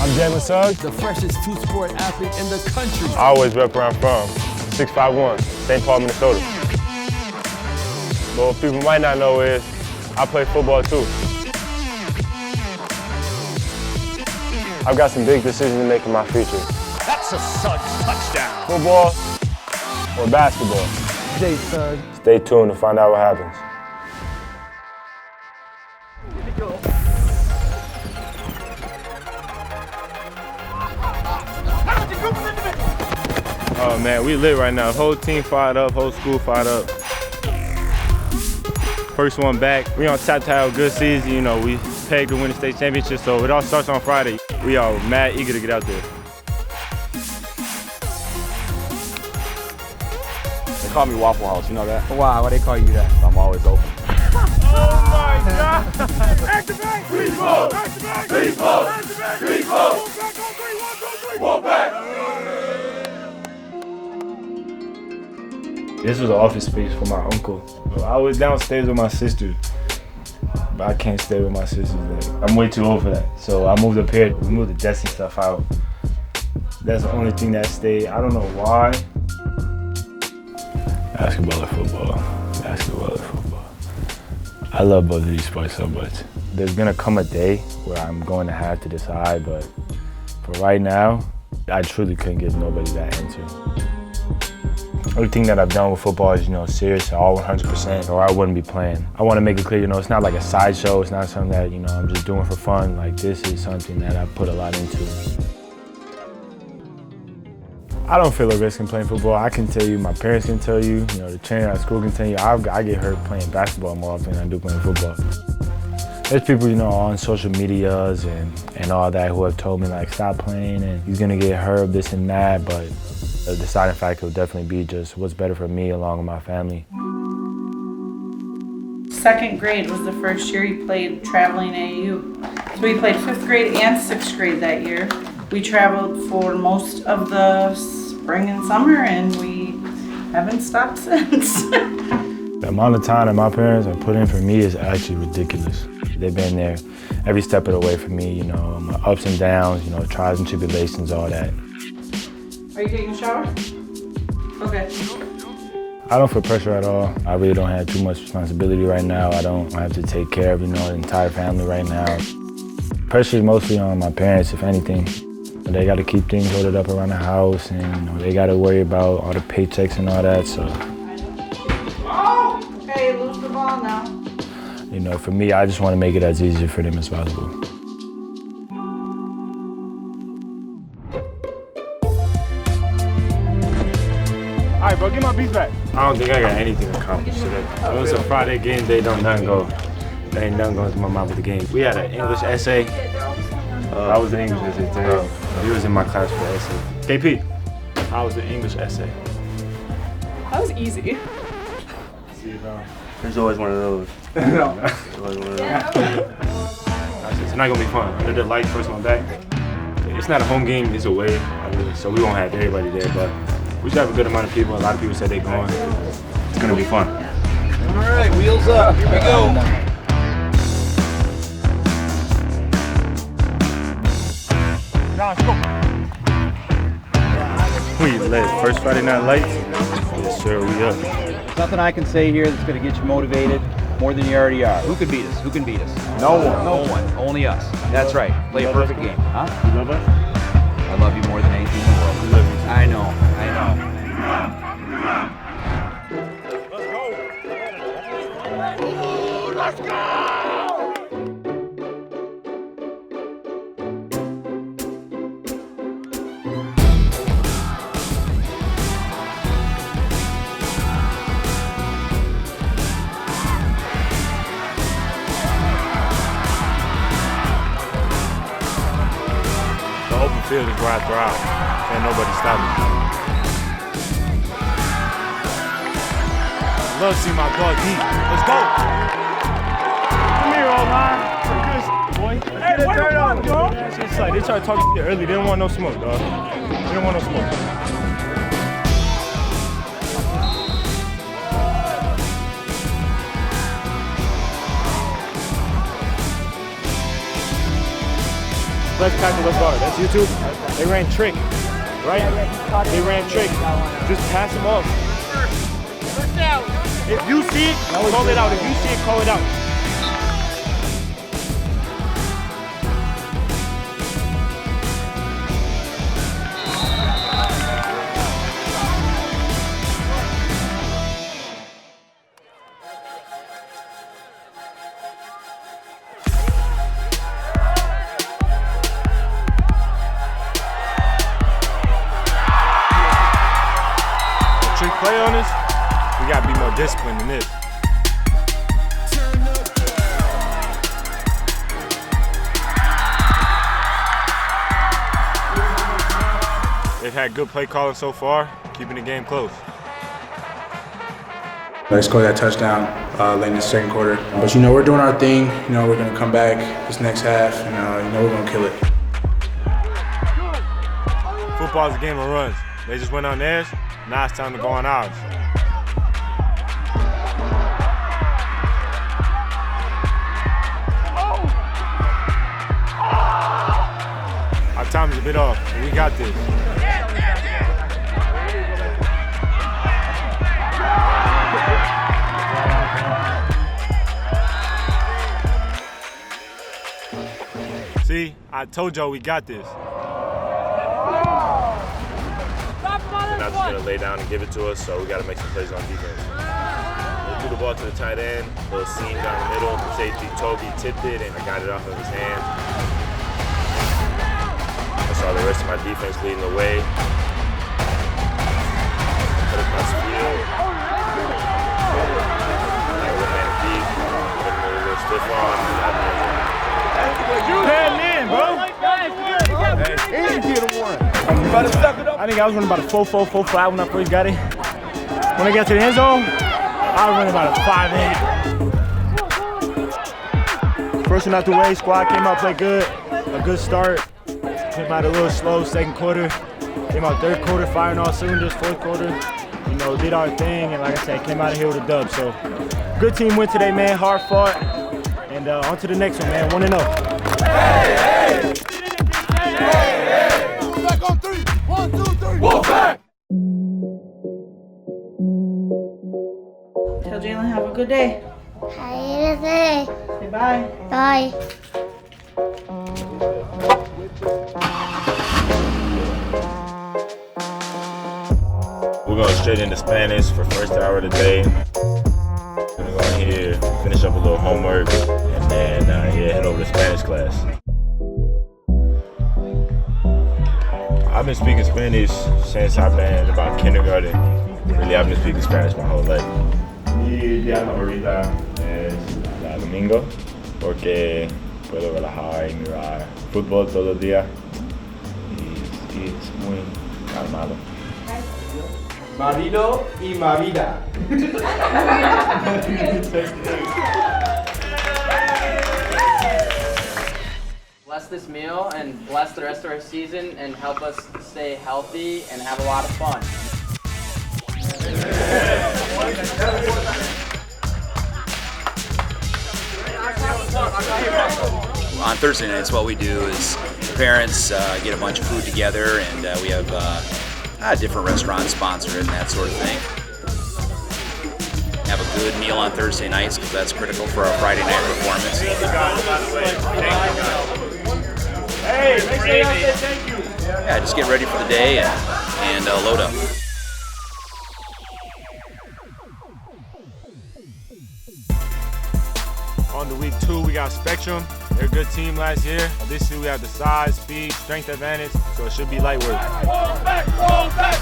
I'm Jalen Suggs, the freshest two-sport athlete in the country. I always rep where I'm from, 6'5", St. Paul, Minnesota. But what people might not know is I play football too. I've got some big decisions to make in my future. That's a Suggs touchdown. Football or basketball. Jay Suggs. Stay tuned to find out what happens. Oh man, we lit right now. Whole team fired up, whole school fired up. First one back. We on tap to have a good season. You know, we pegged to win the state championship, so it all starts on Friday. We are mad eager to get out there. They call me Waffle House, you know that? Wow, why they call you that? I'm always open. Oh my God! Activate! Green ball! Activate! Green ball! Activate! Green ball! Walk back! This was an office space for my uncle. I was downstairs with my sister, but I can't stay with my sisters. Like, I'm way too old for that. So I moved up here. We moved the desk and stuff out. That's the only thing that stayed. I don't know why. Basketball or football? Basketball or football? I love both of these sports so much. There's gonna come a day where I'm going to have to decide, but for right now, I truly couldn't give nobody that answer. Everything that I've done with football is, serious, all 100%, or I wouldn't be playing. I want to make it clear, it's not like a sideshow. It's not something that, I'm just doing for fun. Like, this is something that I put a lot into. I don't feel a risk in playing football. I can tell you, my parents can tell you, the trainer at school can tell you, I get hurt playing basketball more often than I do playing football. There's people, on social medias and all that who have told me, like, stop playing and he's gonna get hurt, this and that, but the deciding factor will definitely be just what's better for me along with my family. Second grade was the first year he played traveling AAU. So we played 5th grade and 6th grade that year. We traveled for most of the spring and summer and we haven't stopped since. The amount of time that my parents have put in for me is actually ridiculous. They've been there every step of the way for me, my ups and downs, trials and tribulations, all that. Are you taking a shower? Okay. I don't feel pressure at all. I really don't have too much responsibility right now. I have to take care of, the entire family right now. Pressure is mostly on my parents, if anything. They got to keep things ordered up around the house and, they got to worry about all the paychecks and all that, so. Oh! Okay, lose the ball now. For me, I just want to make it as easy for them as possible. All right, bro, get my beats back. I don't think I got anything accomplished today. It was a Friday game day, there ain't nothing going through my mind with the game. We had an English essay. I was an English essay today. He was in my class for the essay. KP, how was the English essay? That was easy. There's always one of those. Tonight gonna be fun. Under the lights, first one back. It's not a home game, it's away. So we won't have everybody there, but we should have a good amount of people. A lot of people said they're going. It's gonna be fun. All right, wheels up. Here we go. We lit. First Friday Night Lights. Yes, sir, we up. There's nothing I can say here that's going to get you motivated more than you already are. Who could beat us? Who can beat us? No one. No one. Only us. That's right. Play a perfect game. Huh? You love us? I love you more than anything in the world. We love you too. I know. Let's go! The open field is where I thrive. Can't nobody stop me. Love to see my dog eat. Let's go. Come here, O-line. Good boy. Hey, wait a minute, dog. It's like they tried to talk shit early. They didn't want no smoke, dog. They didn't want no smoke. Let's tackle, let's guard. That's you two. They ran trick, right? They ran trick. Just pass them off. If you see it, call it out. If you see it, call it out. Trick play on us, we gotta be more disciplined than this. They've had good play calling so far, keeping the game close. They scored that touchdown late in the second quarter. But you know, we're doing our thing. You know, we're gonna come back this next half and you know, we're gonna kill it. Football's a game of runs. They just went on theirs. Now it's time to go on ours. Our time is a bit off, but we got this. See, I told y'all we got this. Not just gonna lay down and give it to us, so we gotta make some plays on defense. We threw the ball to the tight end, little seam down the middle. Safety Toby tipped it, and I got it off of his hand. I saw the rest of my defense leading the way. Put it across the field. Like a man deep, put him a little stiff on. Heading in, bro. I think I was running about a 4.4, 4.5 when I first got it. When I got to the end zone, I was running about a 5.8. First one out the way, squad came out, played good. A good start. Came out a little slow, second quarter. Came out third quarter, firing all cylinders, fourth quarter. You know, did our thing, and like I said, came out of here with a dub. So, good team win today, man. Hard fought. And on to the next one, man. 1-0. Hey, hey! Back on 3. 1, 2, 3. Wolfpack! Tell Jalen have a good day. Have a good day. Say bye. Bye. We're going straight into Spanish for first hour of the day. We're gonna go in here, finish up a little homework, and then head over to Spanish class. I've been speaking Spanish since I've been about kindergarten. Really, I've been speaking Spanish my whole life. Mi día favorita es el domingo, porque puedo relajar y mirar fútbol todos los días. Y es muy calmado. Marido y Marida. Bless this meal and bless the rest of our season and help us stay healthy and have a lot of fun. On Thursday nights, what we do is parents get a bunch of food together, and we have different restaurants sponsor it and that sort of thing. Have a good meal on Thursday nights because that's critical for our Friday night performance. Hey, make sure y'all say thank you. Yeah, just get ready for the day and load up. On to week 2, we got Spectrum. They're a good team last year. This year we have the size, speed, strength advantage, so it should be light work.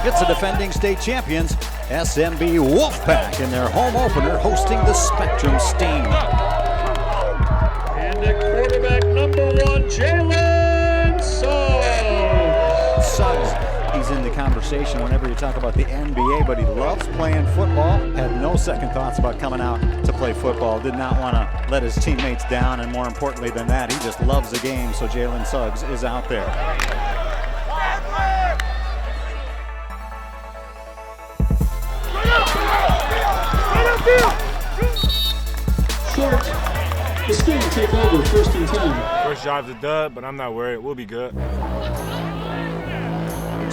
It's the defending state champions, SMB Wolfpack, in their home opener hosting the Spectrum Steam. And the quarterback #1, Jalen Suggs. Suggs, he's in the conversation whenever you talk about the NBA, but he loves playing football. Had no second thoughts about coming out to play football. Did not want to let his teammates down, and more importantly than that, he just loves the game, so Jalen Suggs is out there. Short. The school will take over 1st and 10. First drive's a dud, but I'm not worried. We'll be good.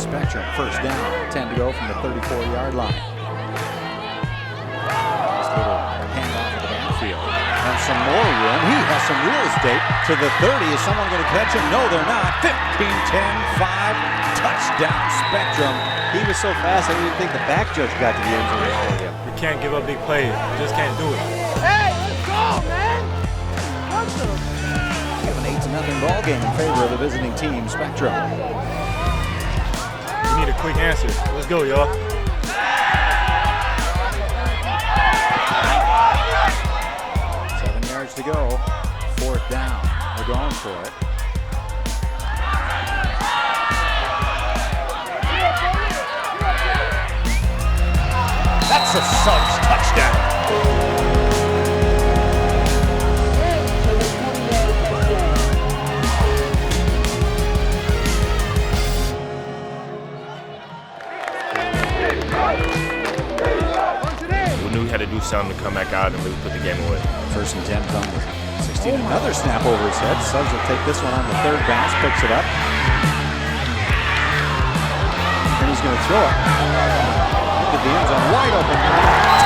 Spectrum, 1st down, 10 to go from the 34-yard line. Nice little handoff of the backfield. And some more room. He has some real estate to the 30. Is someone going to catch him? No, they're not. 15, 10, 5. Touchdown, Spectrum. He was so fast, I didn't even think the back judge got to the end zone before him. We can't give up big plays. Just can't do it. Hey, let's go, man! What the? We have an 8-0 ball game in favor of the visiting team, Spectrum. We need a quick answer. Let's go, y'all. 7 yards to go. 4th down. They're going for it. That's a Suggs touchdown. We knew we had to do something to come back out and really put the game away. 1st and 10 from the 16. Another snap over his head. Suggs will take this one on the 3rd bounce, picks it up. And he's going to throw it. Into the end zone, wide open.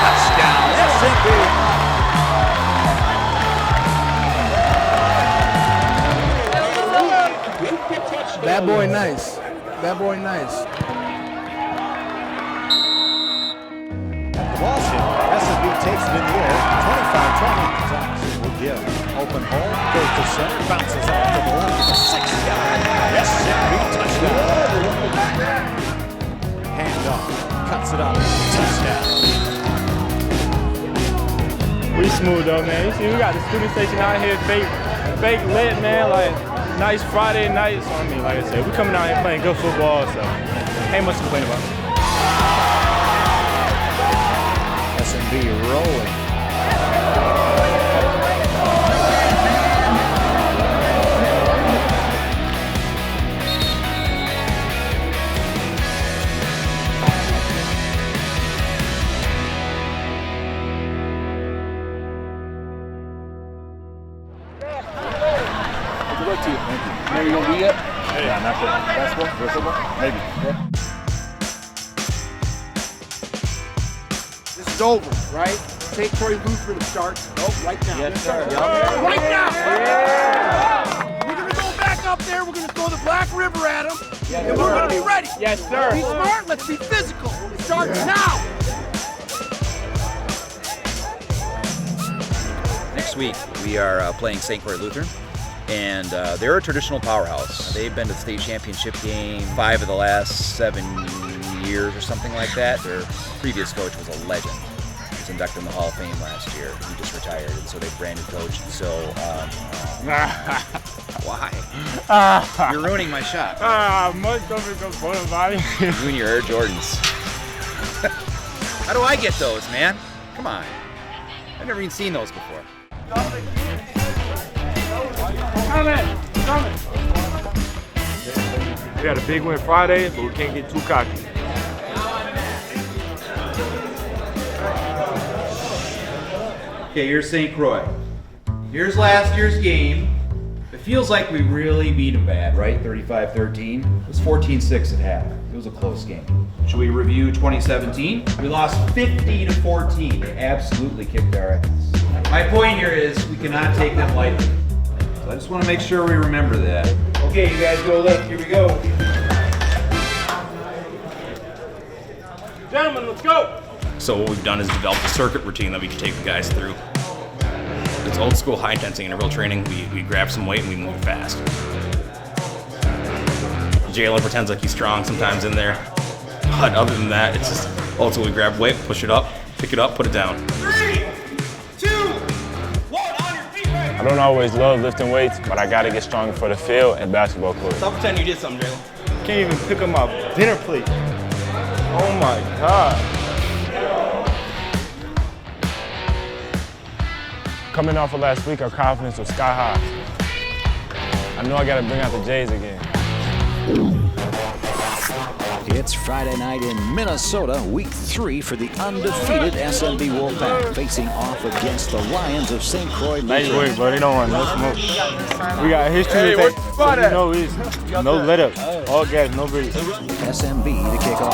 Touchdown, SMB. That boy nice. That boy nice. The ball shift. SMB takes it in the air. 25-20. Suggs will give. Open hole. Goes to center. Bounces off to the left. 6-yard. SMB touchdown. Hand off. Cuts it up. Touchdown. We smooth though, man. You see, we got the student station out here, fake lit, man. Like, nice Friday night. So, I mean, like I said, we coming out here playing good football, so ain't much to complain about. SMB rolling. Good luck to you. Thank you. Maybe you gonna be yet? Hey. Nah, not sure. Basketball? Real football? Maybe. Yeah. This is over, right? St. Croix Lutheran starts. Oh, right now. Yes, sir. Right now! We're gonna go back up there. We're gonna throw the Black River at them. And we're gonna be ready. Yes, sir. Be smart. Let's be physical. It starts now. Next week, we are playing St. Croix Lutheran, and they're a traditional powerhouse. They've been to the state championship game 5 of the last 7 years or something like that. Their previous coach was a legend. He was inducted in the Hall of Fame last year. He just retired, and so they have a brand new coach. And so, why? You're ruining my shot. Much don't become fun about it. You and your Air Jordans. How do I get those, man? Come on. I've never even seen those before. We had a big win Friday, but we can't get too cocky. Okay, here's St. Croix. Here's last year's game. It feels like we really beat them bad, right? 35-13. It was 14-6 at half. It was a close game. Should we review 2017? We lost 50-14. They absolutely kicked our ass. My point here is we cannot take them lightly. So I just want to make sure we remember that. Okay, you guys go left. Here we go. Gentlemen, let's go. So what we've done is developed a circuit routine that we can take the guys through. It's old school high intensity interval training. We grab some weight and we move fast. Jalen pretends like he's strong sometimes in there. But other than that, it's just old school. We grab weight, push it up, pick it up, put it down. 3, 2, 1, on your feet, right? I don't always love lifting weights, but I gotta get stronger for the field and basketball court. Stop pretending you did something, Jalen. Can't even pick up my dinner plate. Oh my God. Coming off of last week, our confidence was sky high. I know I gotta bring out the J's again. It's Friday night in Minnesota, week 3 for the undefeated SMB Wolfpack, facing off against the Lions of St. Croix. Nice work, bro. They don't want no smoke. We got history to take, so you know it's no let up, all gas, no breathe. SMB to kick off.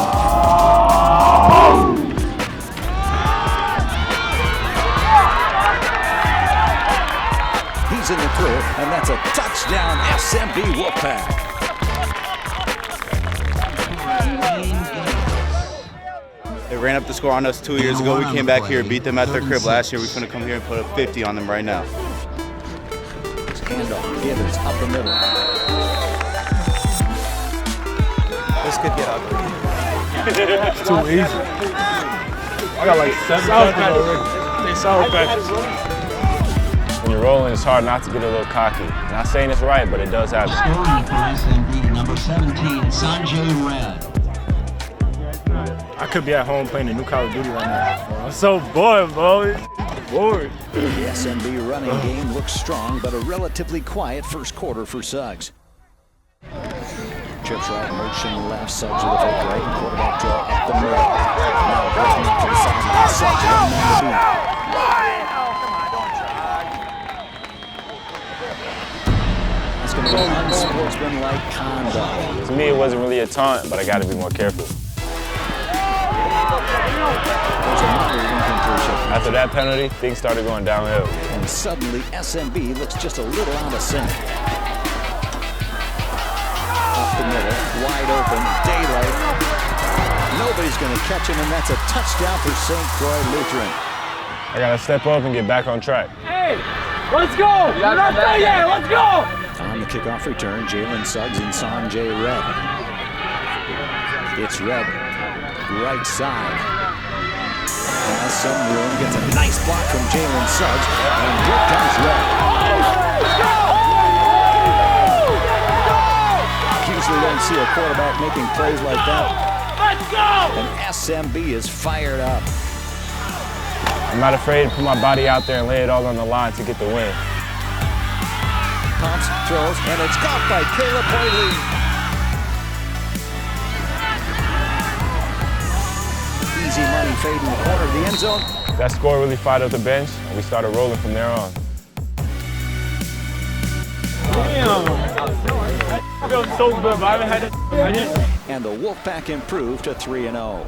He's in the clear, and that's a touchdown, SMB Wolfpack. They ran up the score on us 2 years ago. We came back here and beat them at their crib last year. We're going to come here and put a 50 on them right now. Handoff, Gibbons up the middle. This could get ugly. It's too easy. I got like 7 touches already. They sour patches. When you're rolling, it's hard not to get a little cocky. Not saying it's right, but it does happen. Scoring for SMB, number 17, Sanjay Red. I could be at home playing a new Call of Duty right now. I'm so bored, bro. Bored. The SMB running game looks strong, but a relatively quiet first quarter for Suggs. Chips right, motion left, Suggs with a fake right, and quarterback draw up the middle. Now breaking up to the sideline, Suggs one man to beat. That's going to be unsportsmanlike conduct. To me, it wasn't really a taunt, but I got to be more careful. After that penalty, things started going downhill. And suddenly, SMB looks just a little out of sync. Up the middle, wide open, daylight. Nobody's going to catch him, and that's a touchdown for St. Croix Lutheran. I got to step up and get back on track. Hey, let's go! We're not done yet, let's go! On the kickoff return, Jalen Suggs and Sanjay Red. It's Red, right side. Has some room, gets a nice block from Jalen Suggs, and here comes Red. Usually don't see a quarterback making plays like that. Let's go! And SMB is fired up. I'm not afraid to put my body out there and lay it all on the line to get the win. Pumps, throws, and it's caught by Caleb Hoyley. Easy money fade in the corner of the end zone. That score really fired up the bench, and we started rolling from there on. Damn. I feel so good, but I haven't had it. And the Wolfpack improved to 3-0.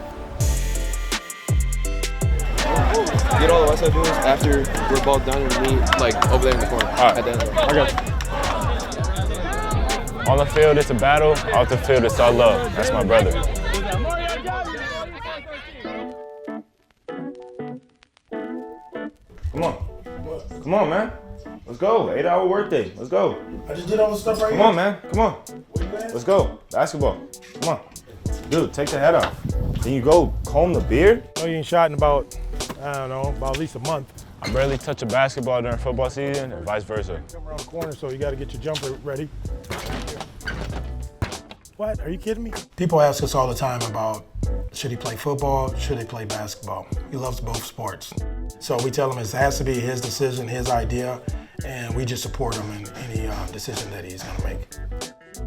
Get all the rest of the moves after we're both done and me, like, over there in the corner. All right. At the end. I got you. On the field, it's a battle. Off the field, it's all love. That's my brother. Come on. Come on, man. Let's go. 8-hour workday. Let's go. I just did all the stuff right here. Come on, man. Come on. Let's go. Basketball. Come on. Dude, take the hat off. Then you go comb the beard? No, you ain't shot in about, I don't know, about at least a month. I barely touch a basketball during football season and vice versa. Come around the corner, so you got to get your jumper ready. What? Are you kidding me? People ask us all the time about, should he play football, should he play basketball? He loves both sports. So we tell him it has to be his decision, his idea, and we just support him in any decision that he's going to make.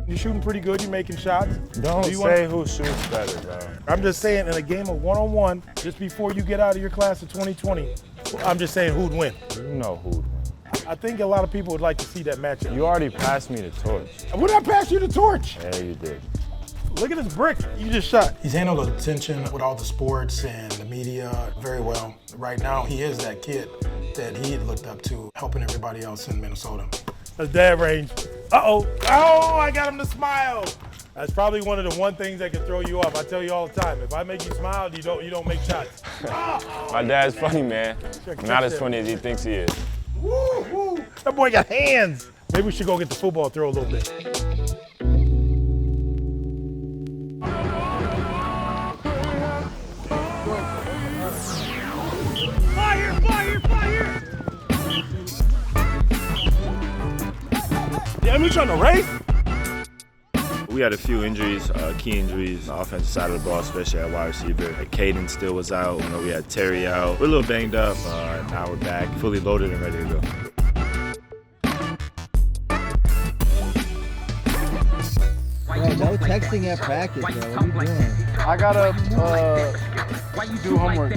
You're shooting pretty good, you're making shots. Don't say who shoots better, bro. I'm just saying, in a game of one-on-one, just before you get out of your class of 2020, I'm just saying who'd win. You know who'd win. I think a lot of people would like to see that matchup. You already passed me the torch. When did I pass you the torch? Yeah, you did. Look at this brick you just shot. He's handled the attention with all the sports and the media very well. Right now, he is that kid that he had looked up to, helping everybody else in Minnesota. That's dad range. Uh-oh. Oh, I got him to smile. That's probably one of the one things that can throw you off. I tell you all the time, if I make you smile, you don't make shots. My dad's funny, man. Not as funny as he thinks he is. Woo, woo. That boy got hands. Maybe we should go get the football, throw a little bit. Fire, fire, fire! Yeah, we trying to race? We had a few injuries, key injuries on the offensive side of the ball, especially at wide receiver. Caden still was out. You know, we had Terry out. We're a little banged up. Now we're back, fully loaded and ready to go. no texting at practice, bro. What are you doing? I gotta do homework.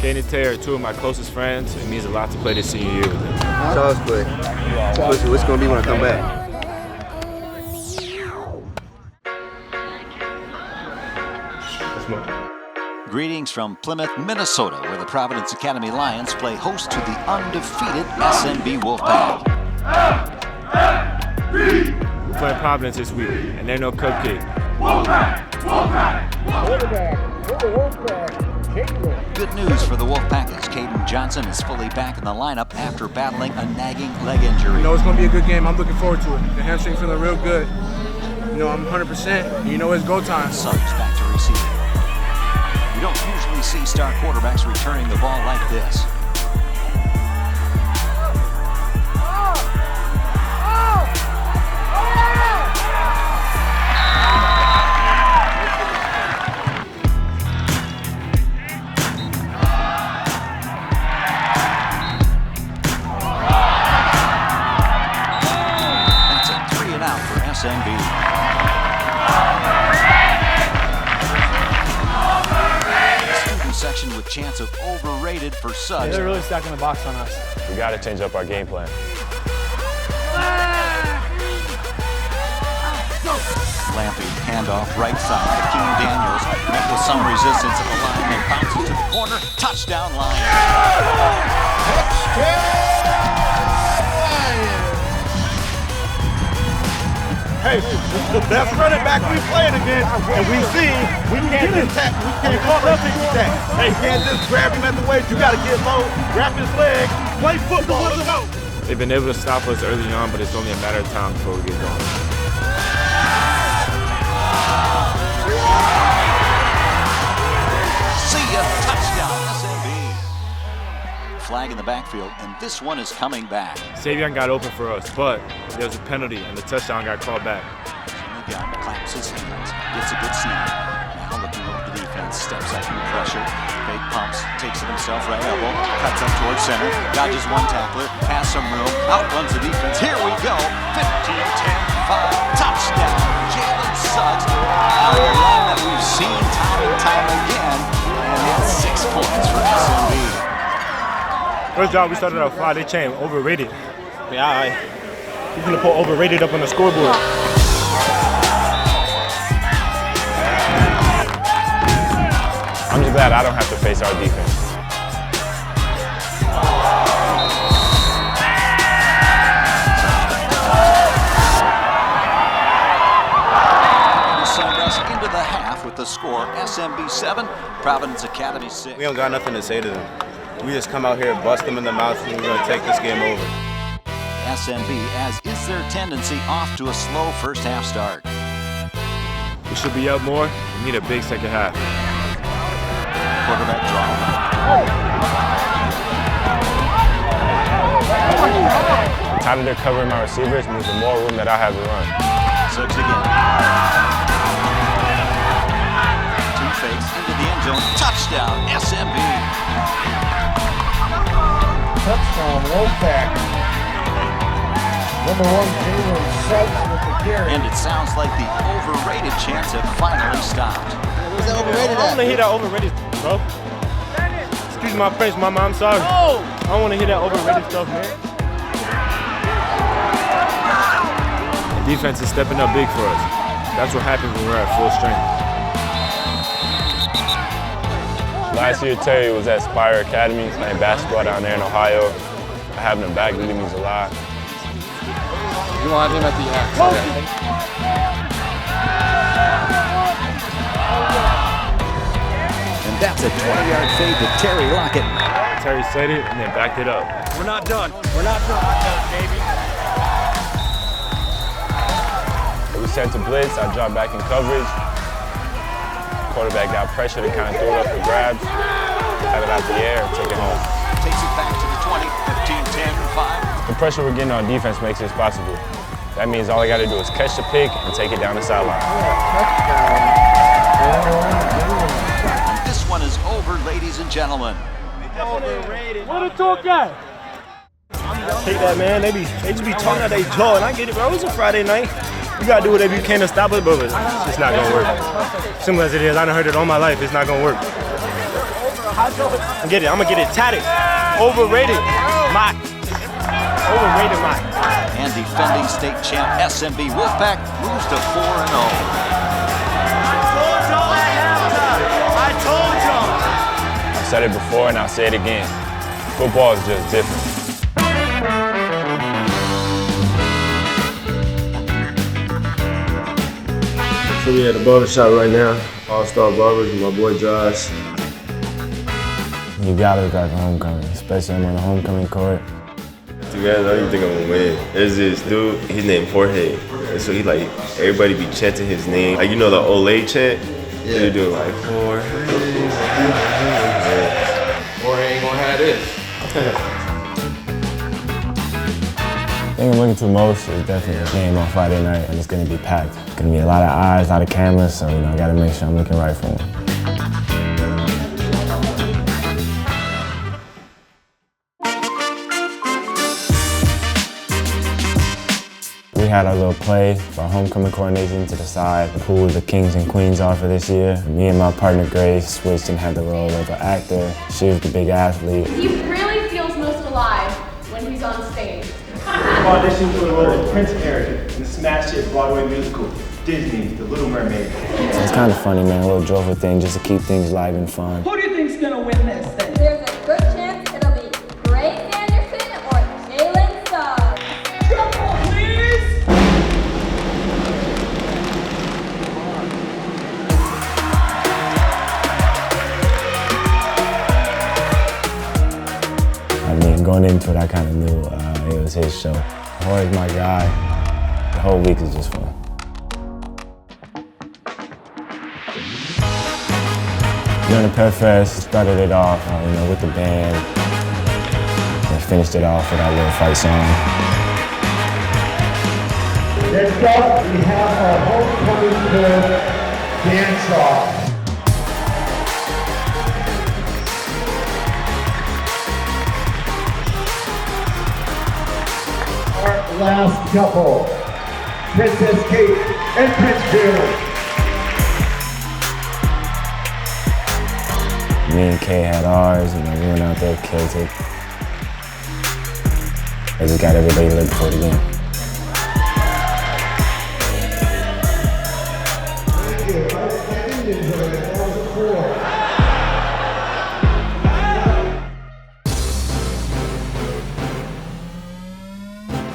Kane and Terry are two of my closest friends. It means a lot to play this senior year with them. Charles play. What's it gonna be when I come back? Greetings from Plymouth, Minnesota, where the Providence Academy Lions play host to the undefeated SMB Wolfpack. We're playing Providence this week, and they're no cupcake. Good news for the Wolfpack as Caden Johnson is fully back in the lineup after battling a nagging leg injury. You know, it's going to be a good game. I'm looking forward to it. The hamstring feeling real good. You know, I'm 100%. You know, it's go time. Suggs back to receive. You don't usually see star quarterbacks returning the ball like this. That's a 3 and out for SMB. Section with chance of overrated for Suggs. They're really stacking the box on us. We got to change up our game plan. Lampy, handoff, right side, Hakeem Daniels, met with some resistance at the line and bounces to the corner. Touchdown, Lions. Hey, this is the best running back we playing against, and we see we can't attack. We can't call up and attack. Hey, you can't just grab him at the waist. You got to get low, wrap his leg, play football. Let's go. They've been able to stop us early on, but it's only a matter of time before we get going. See ya, touchdown, SMB. Flag in the backfield, and this one is coming back. Savion got open for us, but there was a penalty, and the touchdown got called back. Gunn claps his hands, gets a good snap. Now looking over the defense, steps up in pressure. Fake pumps, takes it himself, right elbow, cuts up towards center, dodges one tackler, has some room, outruns the defense. Here we go, 15-10-5, touchdown, Jalen Suggs. A run that we've seen time and time again, and it's 6 points for SMB. First job, we started out 5, they changed, overrated. Yeah, all right. He's gonna put overrated up on the scoreboard. I'm just glad I don't have to face our defense. The Sunrise into the half with the score, SMB 7, Providence Academy 6. We don't got nothing to say to them. We just come out here, bust them in the mouth, and we're going to take this game over. SMB, as is their tendency, off to a slow first half start. We should be up more. We need a big second half. Quarterback draw. The time that they're covering my receivers means the more room that I have to run. Suggs again. 2 fakes into the end zone. Touchdown, SMB. Touchdown, Wolfpack. Number 1, Jalen Suggs with the carry. And it sounds like the overrated chants have finally stopped. Where's that overrated I at? don't want to hear that overrated, bro. Excuse my French, mama, I'm sorry. I don't want to hear that overrated stuff, man. The defense is stepping up big for us. That's what happens when we're at full strength. Last year, Terry was at Spire Academy playing basketball down there in Ohio. Having him back really means a lot. You want him at the end. And that's a 20-yard fade to Terry Lockett. Terry said it and then backed it up. We're not done. We're not done, baby. We sent to blitz, I dropped back in coverage. Quarterback got pressure to kind of throw it up for grabs. Had it out the air and took it home. Takes it back to the 20, 15-10-5. The pressure we're getting on defense makes this possible. That means all I got to do is catch the pick and take it down the sideline. And this one is over, ladies and gentlemen. Overrated. Where the talk at? Take that, man. They just be talking out their jaw, and I get it, bro. It's a Friday night. You gotta do whatever you can to stop it, but it's not gonna work. Simple as it is, I done heard it all my life. It's not gonna work. I'm gonna get it tatted. Overrated. Overrated. And defending state champ SMB Wolfpack moves to 4-0. I told y'all. I said it before and I'll say it again. Football is just different. So we at the barbershop right now. All-Star Barbers with my boy Josh. You gotta look like a homecoming, especially on the homecoming court. To be honest, I don't even think I'm gonna win. There's this dude, his name Jorge. And so he like, everybody be chanting his name. Like, you know the Olay chant? Yeah. They're doing like, Jorge. Jorge ain't gonna have this. The thing I'm looking to most is definitely a game on Friday night, and it's gonna be packed. It's gonna be a lot of eyes, a lot of cameras, so I gotta make sure I'm looking right for them. We had our little play for our homecoming coronation to decide who the kings and queens are for this year. Me and my partner Grace switched and had the role of an actor. She was the big athlete. He really feels most alive when he's on stage. Auditioned for the role of Prince Eric in the smash hit Broadway musical, Disney's The Little Mermaid. So it's kind of funny, man, a little joyful thing just to keep things live and fun. Who do you think's gonna win this thing? There's a good chance it'll be Ray Anderson or Jalen Suggs. Trouble, please! I mean, going into it, I kind of knew it was his show. Jorge's my guy. The whole week is just fun. During the Pep Fest, started it off, with the band, and finished it off with our little fight song. Next up, we have our homecoming dance-off. Last couple, Princess Kate and Prince Jalen. Me and Kay had ours, we went out there, killed it. I just got everybody looking for it again.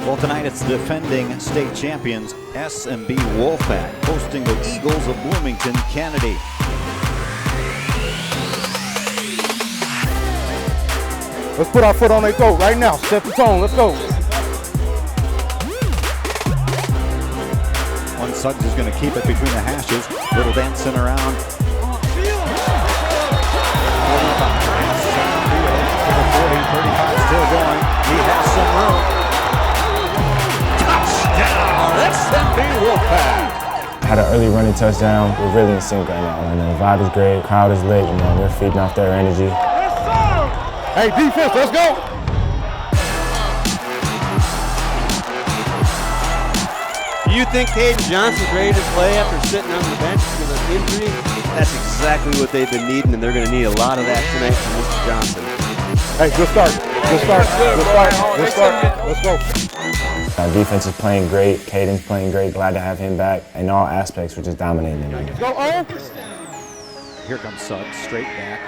Well, tonight it's defending state champions SMB Wolfpack hosting the Eagles of Bloomington Kennedy. Let's put our foot on their throat right now. Set the tone. Let's go. One Suggs is going to keep it between the hashes. Little dancing around. 35 still going. He has some room. Touchdown! SMB Wolfpack. Had an early running touchdown. We're really in sync right now. The vibe is great. Crowd is lit. We're feeding off their energy. Hey, defense, let's go! Do you think Caden Johnson's ready to play after sitting on the bench with an injury? That's exactly what they've been needing, and they're going to need a lot of that tonight from Mr. Johnson. Hey, good start. Good start. Good start. Good start. Let's go. Our defense is playing great. Caden's playing great. Glad to have him back. In all aspects, we're just dominating tonight. Let's go, Owen. Here comes Suggs, straight back.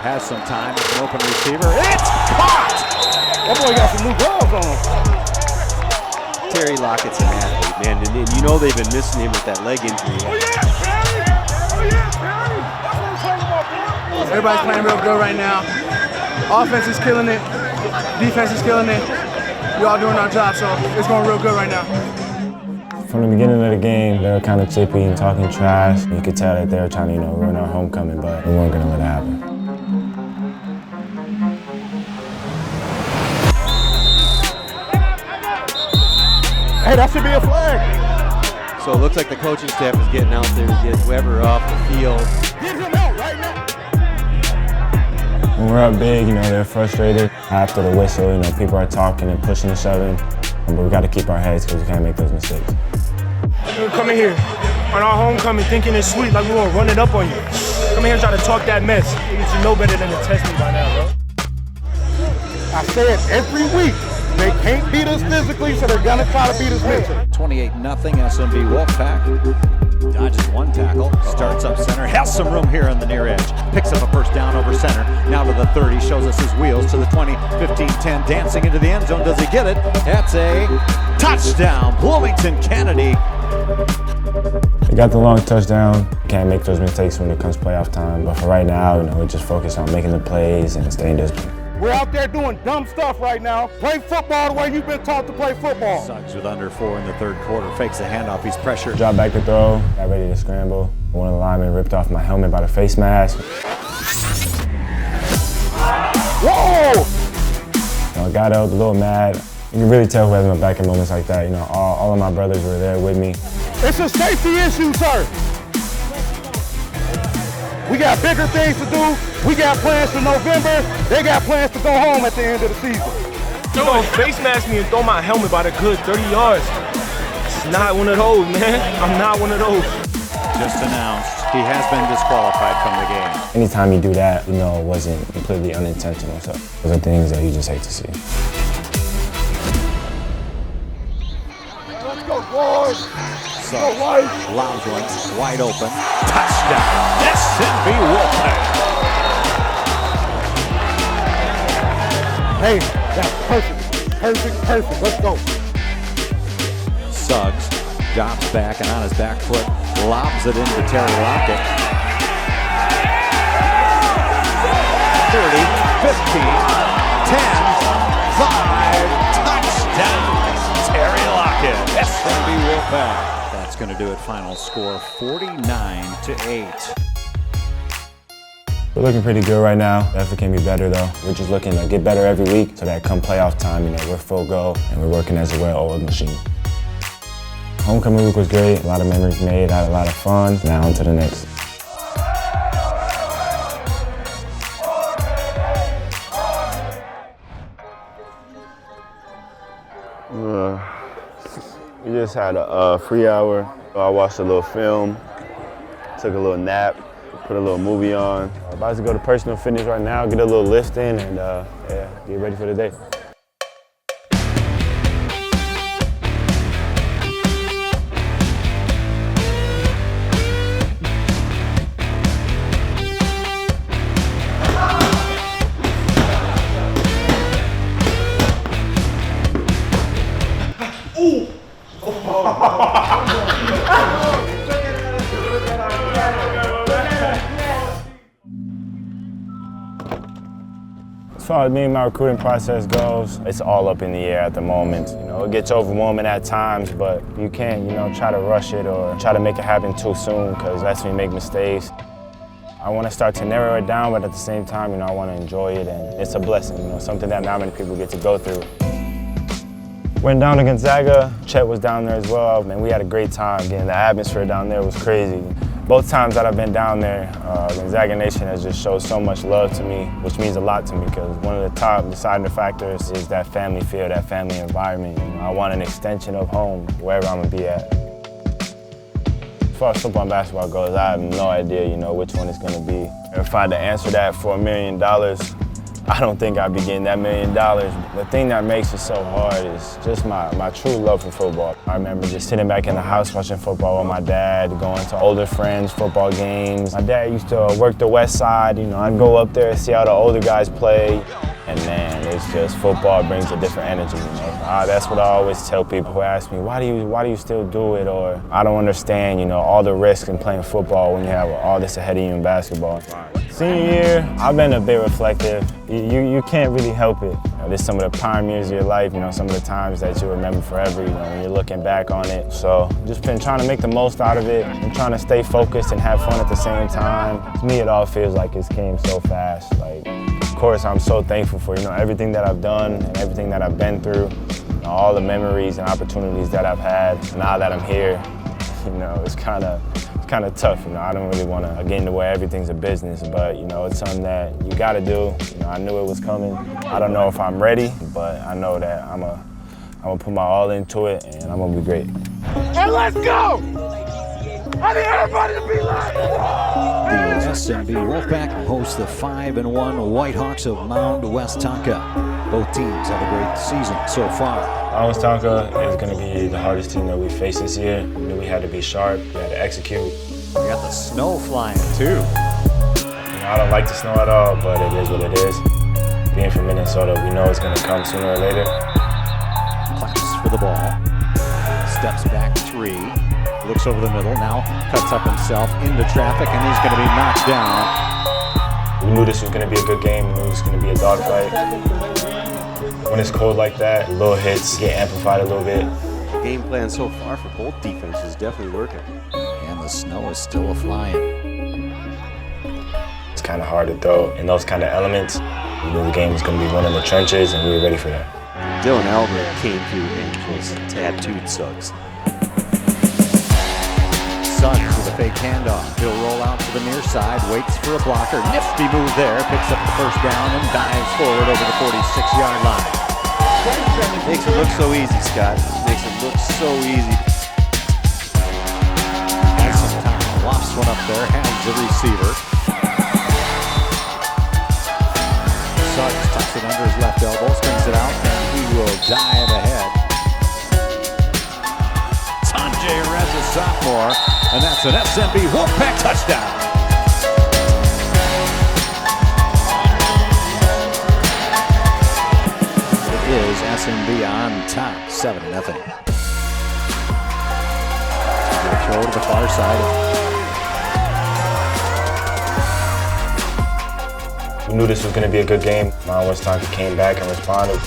Has some time, it's an open receiver. It's caught! That boy got some new gloves on. Terry Lockett's an athlete, man, and you know they've been missing him with that leg injury. Oh yeah, Terry! Oh yeah, Terry! That's what I'm talking about, boy. Everybody's playing real good right now. Offense is killing it. Defense is killing it. We all doing our job, so it's going real good right now. From the beginning of the game, they were kind of chippy and talking trash. You could tell that they were trying to, ruin our homecoming, but we weren't going to let it happen. Hey, that should be a flag. So it looks like the coaching staff is getting out there to get whoever off the field. Get him out right now. When we're up big, you know, they're frustrated. After the whistle, you know, people are talking and pushing and shoving. But we got to keep our heads because we can't make those mistakes. We're coming here on our homecoming thinking it's sweet, like we're going to run it up on you. Come here and try to talk that mess. You should know better than to test me by now, bro. I say it every week. They can't beat us physically, so they're gonna try to beat us mentally. 28-0 SMB Wolfpack. Dodges one tackle, starts up center, has some room here on the near edge. Picks up a first down over center, now to the 30, shows us his wheels to the 20, 15, 10, dancing into the end zone. Does he get it? That's a touchdown, Bloomington Kennedy. We got the long touchdown. Can't make those mistakes when it comes playoff time. But for right now, you know, we're just focused on making the plays and staying disciplined. We're out there doing dumb stuff right now. Play football the way you've been taught to play football. Suggs with under 4 in the third quarter, fakes the handoff, he's pressured. Drop back to throw, got ready to scramble. One of the linemen ripped off my helmet by the face mask. Whoa! You know, I got up a little mad. You can really tell who has my back in moments like that. You know, all of my brothers were there with me. It's a safety issue, sir. We got bigger things to do. We got plans for November. They got plans to go home at the end of the season. You gonna face mask me and throw my helmet by the good 30 yards. It's not one of those, man. I'm not one of those. Just announced he has been disqualified from the game. Anytime you do that, you know it wasn't completely unintentional. So those are things that you just hate to see. Let's go, boys. So, lobs one, wide open, touchdown, SMB Wolfpack. Hey, that's perfect, let's go. Suggs drops back and on his back foot, lobs it into Terry Lockett. 30, 15, 10, 5, touchdown, Terry Lockett, SMB Wolfpack. That's going to do it. Final score 49-8. We're looking pretty good right now. Definitely can be better though. We're just looking to get better every week so that come playoff time, you know, we're full go and we're working as a well-oiled machine. Homecoming week was great. A lot of memories made. I had a lot of fun. Now on to the next. We just had a free hour. I watched a little film, took a little nap, put a little movie on. I'm about to go to personal fitness right now, get a little lift in, and yeah, get ready for the day. As far as me and my recruiting process goes, it's all up in the air at the moment. You know, it gets overwhelming at times, but you can't, you know, try to rush it or try to make it happen too soon because that's when you make mistakes. I want to start to narrow it down, but at the same time, you know, I want to enjoy it, and it's a blessing, you know, something that not many people get to go through. Went down to Gonzaga, Chet was down there as well, and we had a great time. Again, the atmosphere down there was crazy. Both times that I've been down there, Gonzaga Nation has just showed so much love to me, which means a lot to me because one of the top deciding factors is that family feel, that family environment. You know, I want an extension of home wherever I'm gonna be at. As far as football and basketball goes, I have no idea, you know, which one it's gonna be. If I had to answer that for $1 million, I don't think I'd be getting that $1 million. The thing that makes it so hard is just my true love for football. I remember just sitting back in the house watching football with my dad, going to older friends' football games. My dad used to work the west side, you know, I'd go up there and see how the older guys play. And man, it's just football brings a different energy, you know. That's what I always tell people who ask me, why do you still do it? Or I don't understand, you know, all the risks in playing football when you have all this ahead of you in basketball. Senior year, I've been a bit reflective. You can't really help it. You know, this is some of the prime years of your life, you know, some of the times that you remember forever, you know, when you're looking back on it. So just been trying to make the most out of it and trying to stay focused and have fun at the same time. To me, it all feels like it came so fast. Like, of course, I'm so thankful for, you know, everything that I've done and everything that I've been through, you know, all the memories and opportunities that I've had. Now that I'm here, you know, it's kind of kind of tough. You know, I don't really want to get into where everything's a business, but you know, it's something that you got to do. You know, I knew it was coming. I don't know if I'm ready, but I know that I'm gonna put my all into it, and I'm gonna be great. And let's go! I need everybody to be live. The SMB Wolfpack hosts the 5-1 Whitehawks of Mound West Tonka. Both teams have a great season so far. Mound West Tonka is going to be the hardest team that we face this year. We knew we had to be sharp, we had to execute. We got the snow flying too. You know, I don't like the snow at all, but it is what it is. Being from Minnesota, we know it's going to come sooner or later. Claps for the ball. Steps back 3. Looks over the middle, now cuts up himself into traffic, and he's going to be knocked down. We knew this was going to be a good game. We knew it was going to be a dogfight. When it's cold like that, little hits get amplified a little bit. The game plan so far for both defenses is definitely working. And the snow is still a-flying. It's kind of hard to throw in those kind of elements. We knew the game was going to be won in the trenches, and we were ready for that. Dylan Albert came through and just tattooed Suggs. Suggs with a fake handoff. He'll roll out to the near side, waits for a blocker. Nifty move there, picks up the first down and dives forward over the 46-yard line. Makes it look so easy, Scott. Makes it look so easy. Has some time, lofts one up there, has the receiver. Suggs tucks it under his left elbow, springs it out, and he will dive ahead. Sanjay Reza, sophomore, and that's an SMB Wolfpack touchdown. It is SMB on top, 7-0. Throw to the far side. We knew this was going to be a good game. Mound West Tonka came back and responded.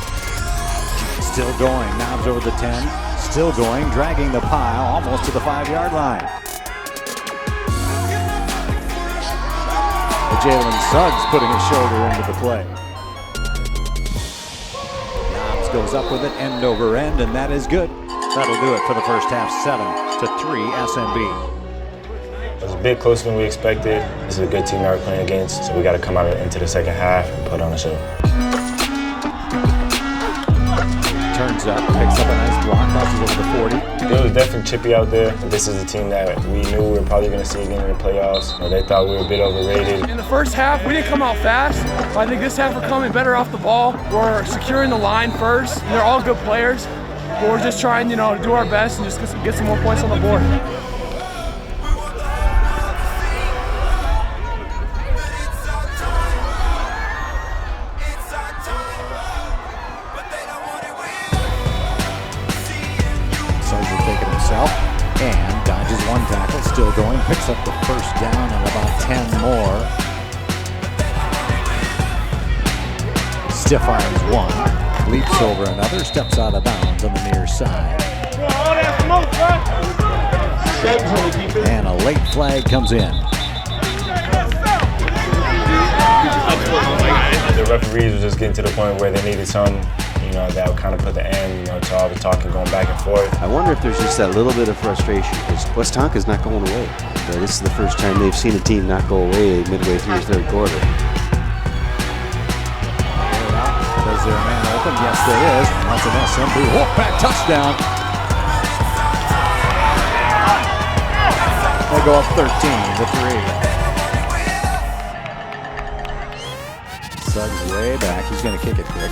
Still going, knobs over the 10. Still going, dragging the pile almost to the 5-yard line. Jalen Suggs putting his shoulder into the play. Knobs goes up with it, end over end, and that is good. That'll do it for the first half, 7-3 SMB. It was a bit closer than we expected. This is a good team that we're playing against, so we got to come out into the second half and put on a show. Turns up, picks up a nice block, crosses over the 40. It was definitely chippy out there. This is a team that we knew we were probably going to see again in the playoffs. They thought we were a bit overrated. In the first half, we didn't come out fast. I think this half we're coming better off the ball. We're securing the line first. They're all good players, but we're just trying, to do our best and just get some more points on the board. And dodges one tackle, still going, picks up the first down and about 10 more. Stiff arms one, leaps over another, steps out of bounds on the near side. And a late flag comes in. The referees were just getting to the point where they needed something, that would kind of put the end, to all the talking going back and forth. I wonder if there's just that little bit of frustration because West Tonka's not going away. This is the first time they've seen a team not go away midway through the third quarter. Is there a man open? Yes, there is. That's an SMB Wolfpack touchdown. They go up 13-3. Suggs way back. He's going to kick it quick.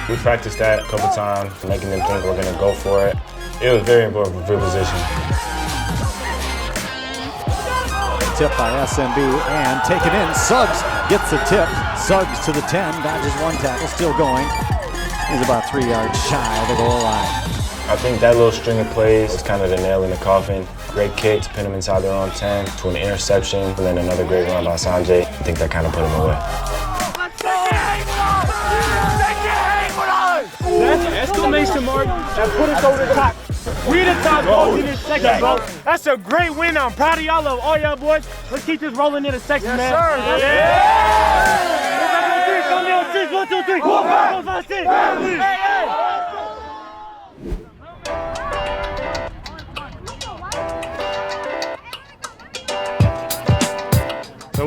We practiced that a couple times, making them think we're going to go for it. It was very important for field position. Tip by SMB and taken in. Suggs gets the tip. Suggs to the 10, dodges one tackle, still going. He's about 3 yards shy of the goal line. I think that little string of plays was kind of the nail in the coffin. Great kick to pin them inside their own 10 to an interception, and then another great run by Sanjay. I think that kind of put him away. That's an exclamation mark that put us over the top. We the top boys in this section, bro. That's a great win. I'm proud of y'all, all y'all boys. Let's keep this rolling in the section, man. Yes, sir. 1, 2, 3. 1, 2, 3. Hey, hey.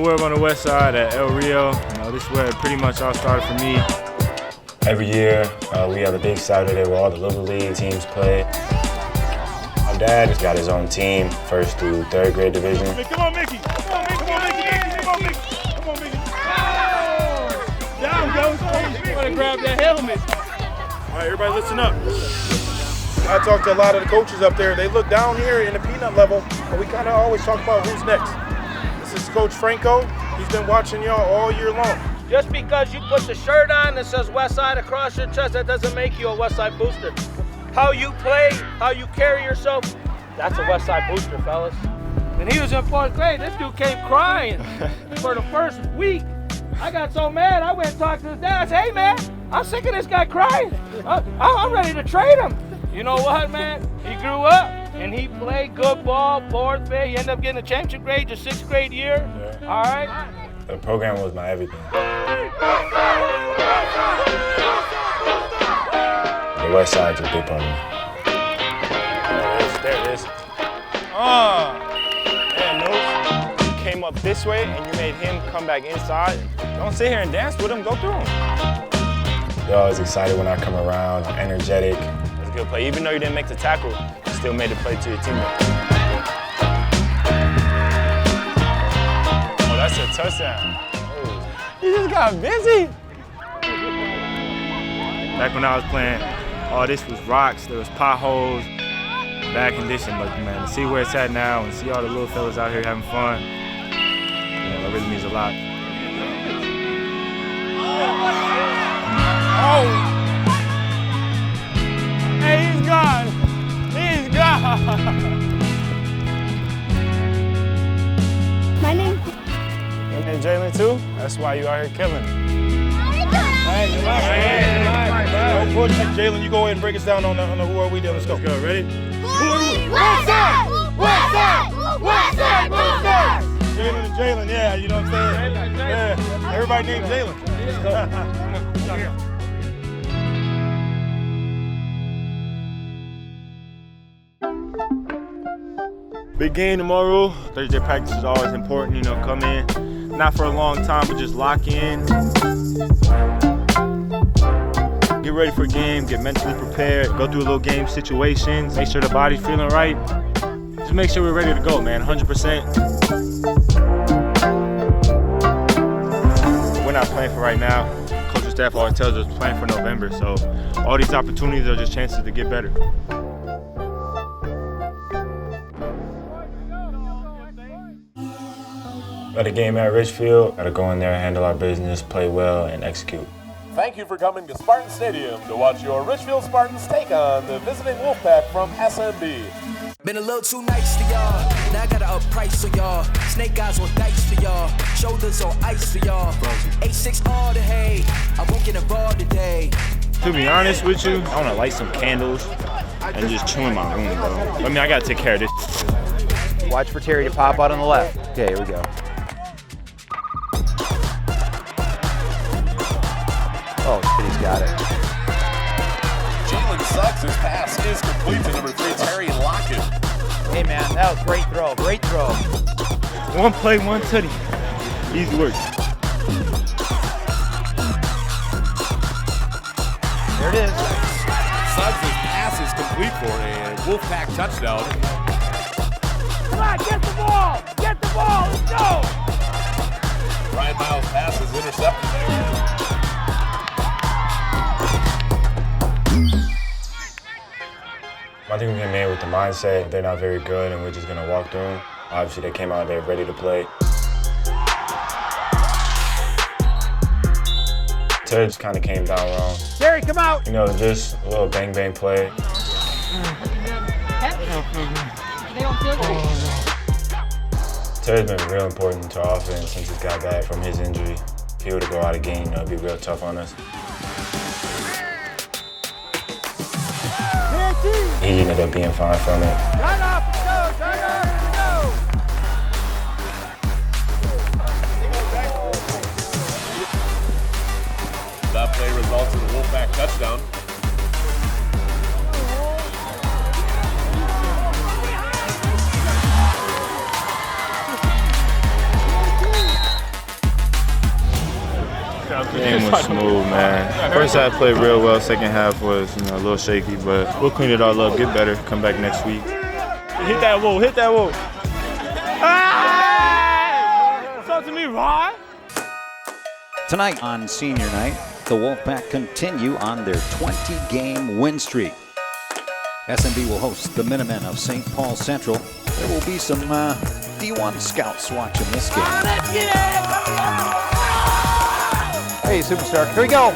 we're up on the west side at El Rio. This is where it pretty much all started for me. Every year, we have a big Saturday where all the Little League teams play. My dad has got his own team, 1st through 3rd grade division. Come on, Mickey. Come on, Mickey. Come on, Mickey. Come on, Mickey. Come on, Mickey. Down goes. You want to grab that helmet. All right, everybody listen up. I talked to a lot of the coaches up there. They look down here in the peanut level, but we kind of always talk about who's next. This is Coach Franco. He's been watching y'all all year long. Just because you put the shirt on that says Westside across your chest, that doesn't make you a Westside booster. How you play, how you carry yourself, that's a Westside booster, fellas. When he was in 4th grade, this dude came crying for the first week. I got so mad, I went and talked to his dad. I said, hey man, I'm sick of this guy crying. I'm ready to trade him. You know what, man? He grew up and he played good ball, 4th grade. He ended up getting a championship grade your 6th grade year. Yeah. All right? The program was my everything. The West Side's a big part of me. There it is. Man, Nose, you came up this way and you made him come back inside. Don't sit here and dance with him, go through him. They're always excited when I come around, I'm energetic. It's a good play. Even though you didn't make the tackle, you still made the play to your teammate. That's a touchdown. Oh. He just got busy. Back when I was playing, all this was rocks, there was potholes, bad condition, but man, to see where it's at now and see all the little fellas out here having fun, that really means a lot. Oh! Hey, he's gone! He's gone! My name is Jalen too? That's why you out here killing. Hey, push it, Jalen. You go ahead and break us down on the who are we there. Let's go. Ready? Westside! Westside! Westside! Westside! Jalen and Jalen, yeah, you know what I'm saying? Yeah, everybody named Jalen. Big game tomorrow. Thursday practice is always important, come in. Not for a long time, but just lock in. Get ready for a game, get mentally prepared, go through a little game situations, make sure the body's feeling right. Just make sure we're ready to go, man, 100%. We're not playing for right now. Coaching staff always tells us playing for November, so all these opportunities are just chances to get better. Got a game at Richfield, gotta go in there, handle our business, play well, and execute. Thank you for coming to Spartan Stadium to watch your Richfield Spartans take on the visiting Wolfpack from SMB. Been a little too nice to y'all. Now I gotta up price for y'all. Snake eyes on dice for y'all. Shoulders on ice for y'all. 8-6 all the hay. I won't get involved today. To be honest with you, I wanna light some candles and just chill in my room, bro. I mean, I gotta take care of this. Watch for Terry to pop out on the left. Okay, here we go. Oh, shit, he's got it. Jalen Suggs' pass is complete to number 3, Terry Lockett. Hey, man, that was great throw, great throw. One play, one tutty. Easy work. There it is. Suggs' pass is complete for a Wolfpack touchdown. Come on, get the ball! Get the ball! Let's go! Ryan Miles' pass is intercepted there. I think we came in with the mindset they're not very good and we're just gonna walk through them. Obviously they came out there ready to play. Terry just kind of came down wrong. Terry, come out! Just a little bang bang play. They don't feel good. Terry's been real important to our offense since he got back from his injury. If he were to go out again, it'd be real tough on us. He ended up being fine from it. Turn off, let's go, turn off, let's go! That play results in a Wolfpack touchdown. The game was smooth, man. First half played real well. Second half was, a little shaky, but we'll clean it all up, get better, come back next week. Hit that wall, hit that wall. Hey! Talk to me, Rod. Tonight on senior night, the Wolfpack continue on their 20-game win streak. SMB will host the Minutemen of St. Paul Central. There will be some D1 scouts watching this game. Hey, superstar, here we go.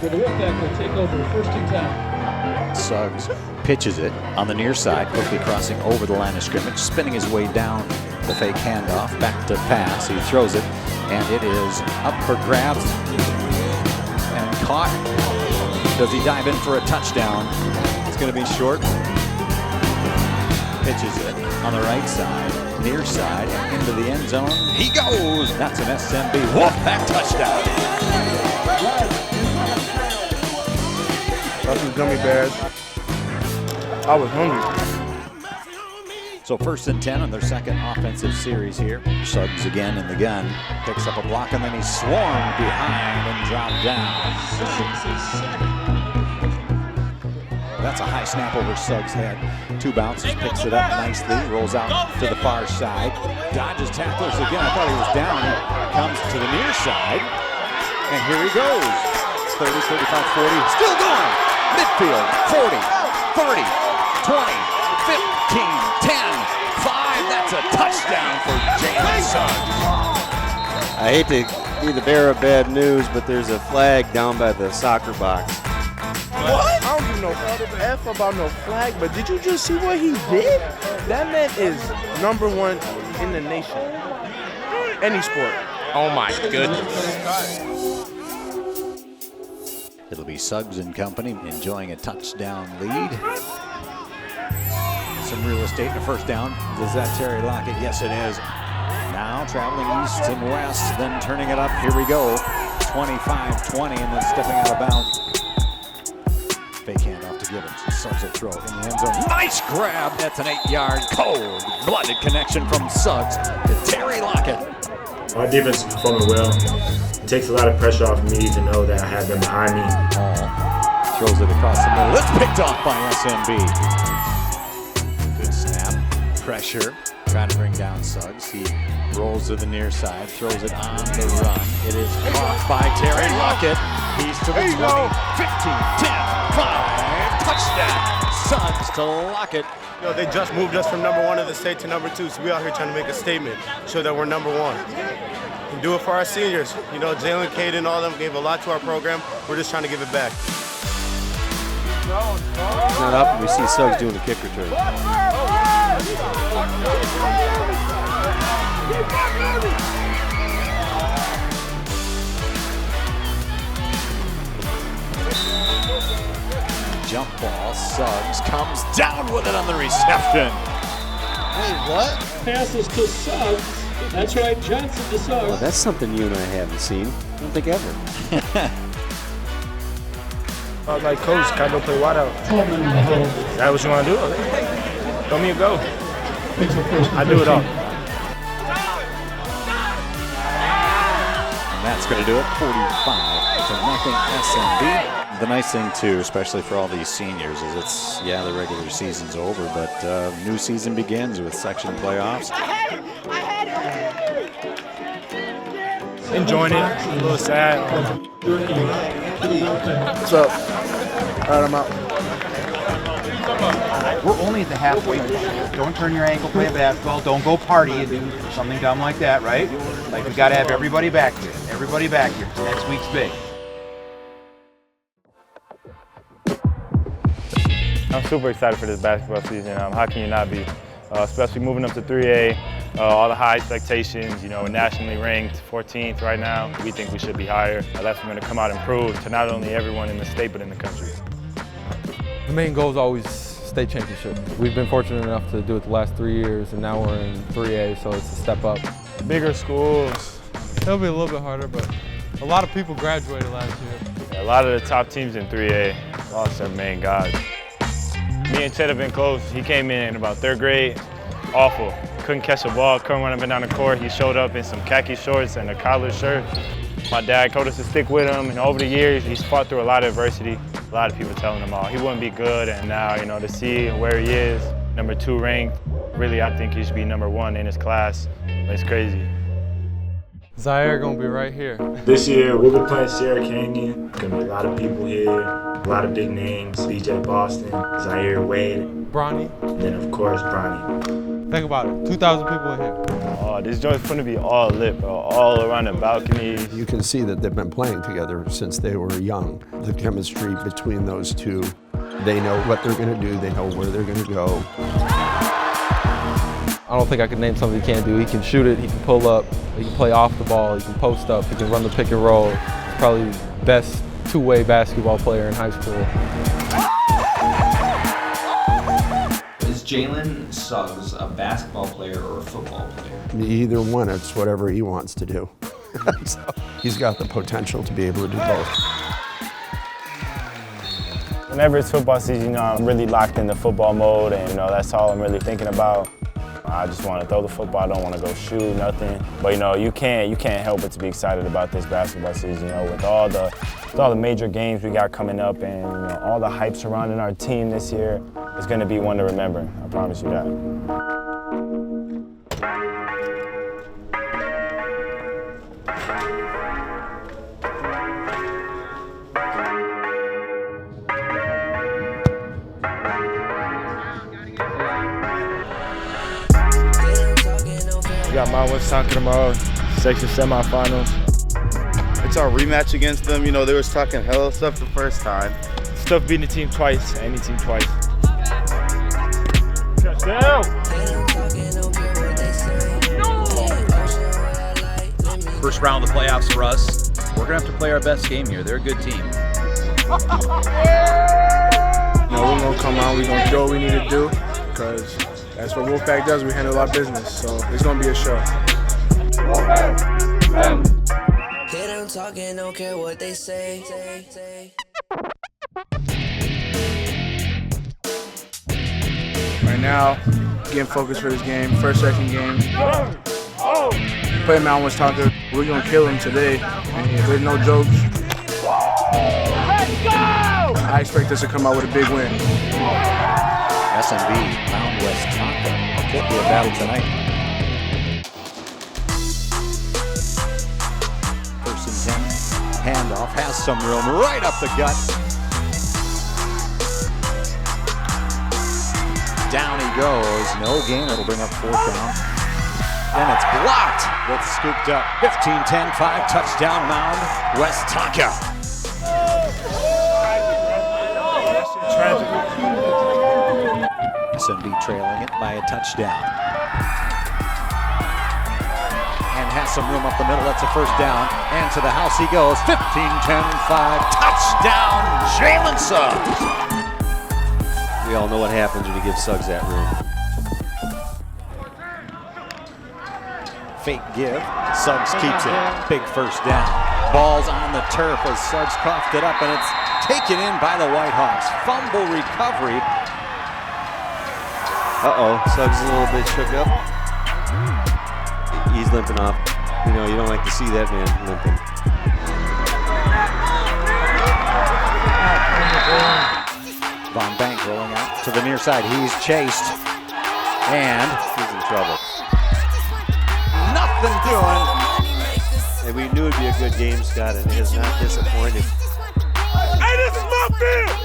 The Wolfpack will take over first and 10. Suggs pitches it on the near side, quickly crossing over the line of scrimmage, spinning his way down the fake handoff, back to pass. He throws it, and it is up for grabs and caught. Does he dive in for a touchdown? It's going to be short. Pitches it on the right side, near side, and into the end zone. He goes! That's an SMB Wolfpack touchdown. That's some gummy bears. I was hungry. So 1st and 10 on their second offensive series here. Suggs again in the gun. Picks up a block and then he's swarmed behind and dropped down. That's a high snap over Suggs' head. 2 bounces, picks it up nicely, rolls out to the far side. Dodges tacklers again. I thought he was down. He comes to the near side. And here he goes. 30, 35, 40. Still going. Midfield. 40, 30, 20, 15, 10, 5. That's a touchdown for Jalen Suggs. I hate to be the bearer of bad news, but there's a flag down by the soccer box. What? I don't give no F about no flag, but did you just see what he did? That man is #1 in the nation. Any sport. Oh my goodness. It'll be Suggs and company enjoying a touchdown lead. Some real estate in the first down. Is that Terry Lockett? Yes, it is. Now traveling east and west, then turning it up. Here we go. 25-20, and then stepping out of bounds. Fake handoff to Gibbons. Suggs will throw it in the end zone. Nice grab. That's an 8-yard cold-blooded connection from Suggs to Terry Lockett. Our defense is performing well. It takes a lot of pressure off me to know that I have them behind me. Throws it across the middle. It's picked off by SMB. Good snap. Pressure. Trying to bring down Suggs. He rolls to the near side, throws it on the run. It is caught by Terry Lockett. He's to the 20, 15, 10, 5. Touchdown. Suggs to Lockett. You know, they just moved us from #1 of the state to #2, so we out here trying to make a statement, show that we're #1. And do it for our seniors. You know, Jalen, Caden, all of them gave a lot to our program. We're just trying to give it back. It's not up, and we see Suggs doing a kick return. Jump ball. Suggs comes down with it on the reception. Wait, what? Passes to Suggs. That's right, Johnson to Suggs. Well, that's something you and I haven't seen. I don't think ever. I was like, Coach, can I go play wide out? Is that what you want to do? Throw me a go. I do it all. And that's going to do it. 45-0 SMB. The nice thing too, especially for all these seniors, is it's, the regular season's over, but new season begins with section playoffs. Enjoying it. A little sad. What's up? All right, I'm out. We're only at the halfway point. Don't turn your ankle playing basketball. Don't go party and do something dumb like that, right? Like, we got to have everybody back here. Everybody back here. Next week's big. I'm super excited for this basketball season. How can you not be? Especially moving up to 3A, all the high expectations, we're nationally ranked 14th right now. We think we should be higher. That's going to come out and prove to not only everyone in the state, but in the country. The main goal is always state championship. We've been fortunate enough to do it the last 3 years, and now we're in 3A, so it's a step up. Bigger schools. It'll be a little bit harder, but a lot of people graduated last year. A lot of the top teams in 3A lost their main guys. Me and Chet have been close. He came in about 3rd grade, awful. Couldn't catch a ball, couldn't run up and down the court. He showed up in some khaki shorts and a collared shirt. My dad told us to stick with him, and over the years, he's fought through a lot of adversity. A lot of people telling him he wouldn't be good, and now, you know, to see where he is, #2 ranked, really, I think he should be #1 in his class. It's crazy. Zaire gonna be right here. This year, we'll be playing Sierra Canyon. Gonna be a lot of people here, a lot of big names. BJ Boston, Zaire Wade. Bronny. And then, of course, Bronny. Think about it, 2,000 people in here. Oh, this joint's gonna be all lit, bro. All around the balconies. You can see that they've been playing together since they were young. The chemistry between those two, they know what they're gonna do, they know where they're gonna go. I don't think I can name something he can't do. He can shoot it, he can pull up, he can play off the ball, he can post up, he can run the pick and roll. He's probably the best two-way basketball player in high school. Is Jalen Suggs a basketball player or a football player? Either one, it's whatever he wants to do. So he's got the potential to be able to do both. Whenever it's football season, you know, I'm really locked into football mode, and you know, that's all I'm really thinking about. I just want to throw the football. I don't want to go shoot, nothing. But you know, you can't help but to be excited about this basketball season. You know, with all the major games we got coming up, and you know, all the hype surrounding our team this year, it's going to be one to remember. I promise you that. We got Mount Wisconsin tomorrow, section semifinals. It's our rematch against them. You know, they was talking hella stuff the first time. It's tough beating the team twice, any team twice. First round of the playoffs for us. We're gonna have to play our best game here. They're a good team. You know, we're gonna come out, we're gonna do what we need to do, because that's what Wolfpack does. We handle our business, so it's gonna be a show. Hear them talking, don't care what they say. Right now, getting focused for this game, second game. Play Mount Wisconsin. We're gonna kill him today, and there's no jokes. I expect us to come out with a big win. SMB, Mount Wisconsin. Could be a battle tonight. First and 10. Handoff has some room right up the gut. Down he goes. No gain. It'll bring up 4th down. And it's blocked. It's scooped up. 15-10, 5 touchdown Mound Wisconsin. SMB trailing it by a touchdown. And has some room up the middle. That's a 1st down. And to the house he goes. 15-10, 5 touchdown Jalen Suggs. We all know what happens when you give Suggs that room. Fake give. Suggs keeps it. Big 1st down. Ball's on the turf as Suggs coughed it up, and it's taken in by the Whitehawks. Fumble recovery. Uh-oh, Suggs is a little bit shook up. He's limping off. You know, you don't like to see that man limping. Von Bank rolling out to the near side. He's chased. And he's in trouble. Nothing doing. And we knew it'd be a good game, Scott, and it has not disappointed. Hey, this is my field!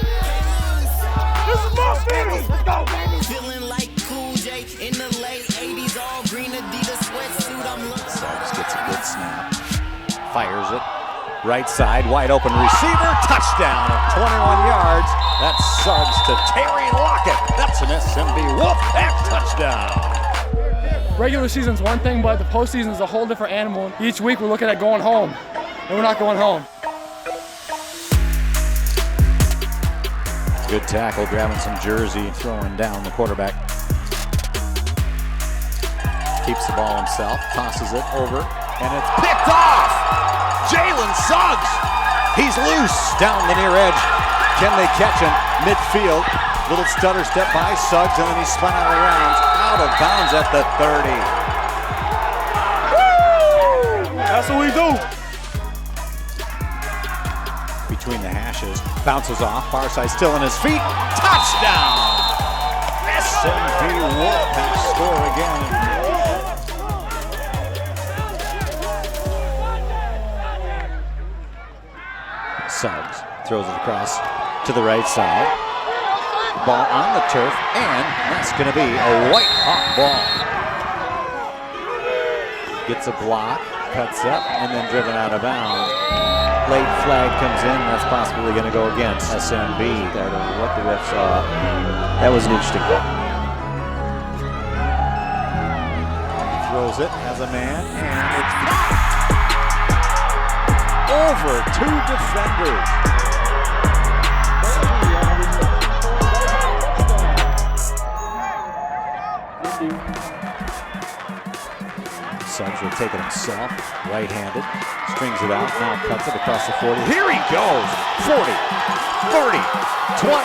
This is my field! Let's go, baby! Feeling like Cool J in the late 80s, all green Adidas sweatsuit. I'm looking. Suggs gets a good snap. Fires it. Right side, wide open receiver. Touchdown of 21 yards. That's Suggs to Terry Lockett. That's an SMB Wolfpack touchdown. Regular season's one thing, but the postseason is a whole different animal. Each week we're looking at going home, and we're not going home. Good tackle, grabbing some jersey, throwing down the quarterback. Keeps the ball himself, tosses it over, and it's picked off! Jalen Suggs! He's loose down the near edge. Can they catch him? Midfield. Little stutter step by Suggs, and then he spun out of rounds. Out of bounds at the 30. Woo! That's what we do. between the hashes. Bounces off, far side still on his feet. Touchdown! SMB Wolfpack score again. Suggs throws it across to the right side. Ball on the turf, and that's going to be a white hot ball. Gets a block, cuts up, and then driven out of bounds. Late flag comes in, that's possibly going to go against SMB. I don't know what the ref saw. That was an interesting goal. Throws it as a man, and it's over two defenders. Suggs will take it himself, right-handed, strings it out, now cuts it across the 40. Here he goes! 40, 30, 20,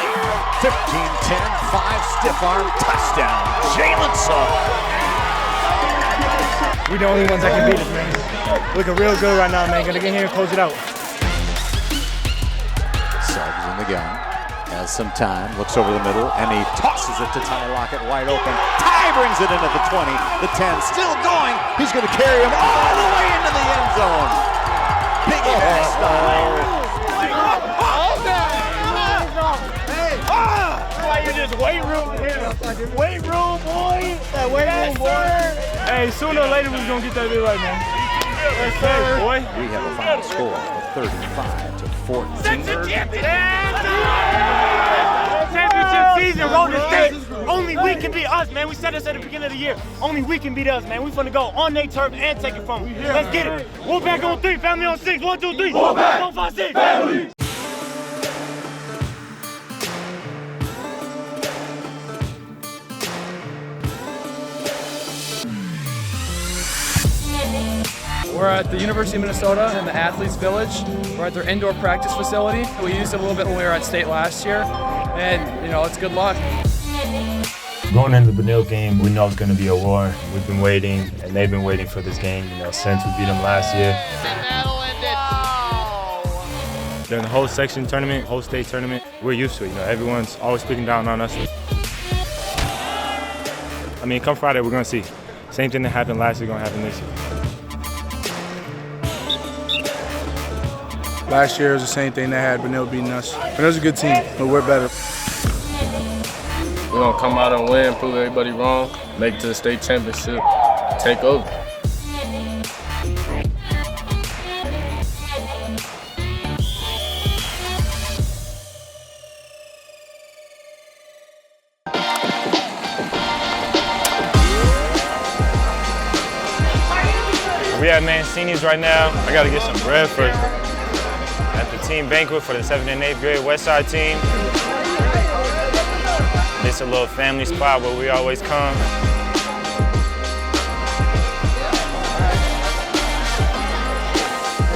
15, 10, 5, stiff arm, touchdown, Jalen Suggs. We the only ones that can beat us, man. Looking real good right now, man. Gonna get here and close it out. Suggs in the gun, has some time, looks over the middle, and he tosses it to Ty Lockett wide open. Ty brings it into the 20, the 10, still going. He's going to carry him all the way into the end zone. Big style. You just weight room here. Weight room, boy. That weight room, boy. Hey, sooner or later we're gonna get that bit right, man. Yes, sir, boy. We have a final score of 35-14. Championship season, Golden State. Only we can beat us, man. We said this at the beginning of the year. Only we can beat us, man. We finna go on their turf and take it from them. Let's get it. Wolfpack on 3, family on 6. 1, 2, 3. Wolfpack 4, 5, 6. Family. We're at the University of Minnesota in the Athletes Village. We're at their indoor practice facility. We used it a little bit when we were at state last year, and it's good luck. Going into the Benilde game, we know it's going to be a war. We've been waiting, and they've been waiting for this game, since we beat them last year. During the whole section tournament, whole state tournament, we're used to it. Everyone's always speaking down on us. I mean, come Friday, we're going to see. Same thing that happened last year going to happen this year. Last year was the same thing they had, Benilde beating us. But it was a good team, but we're better. We're gonna come out and win, prove everybody wrong, make it to the state championship, take over. We at Mancini's right now. I gotta get some bread first. At the team banquet for the 7th and 8th grade West Side team. It's a little family spot where we always come.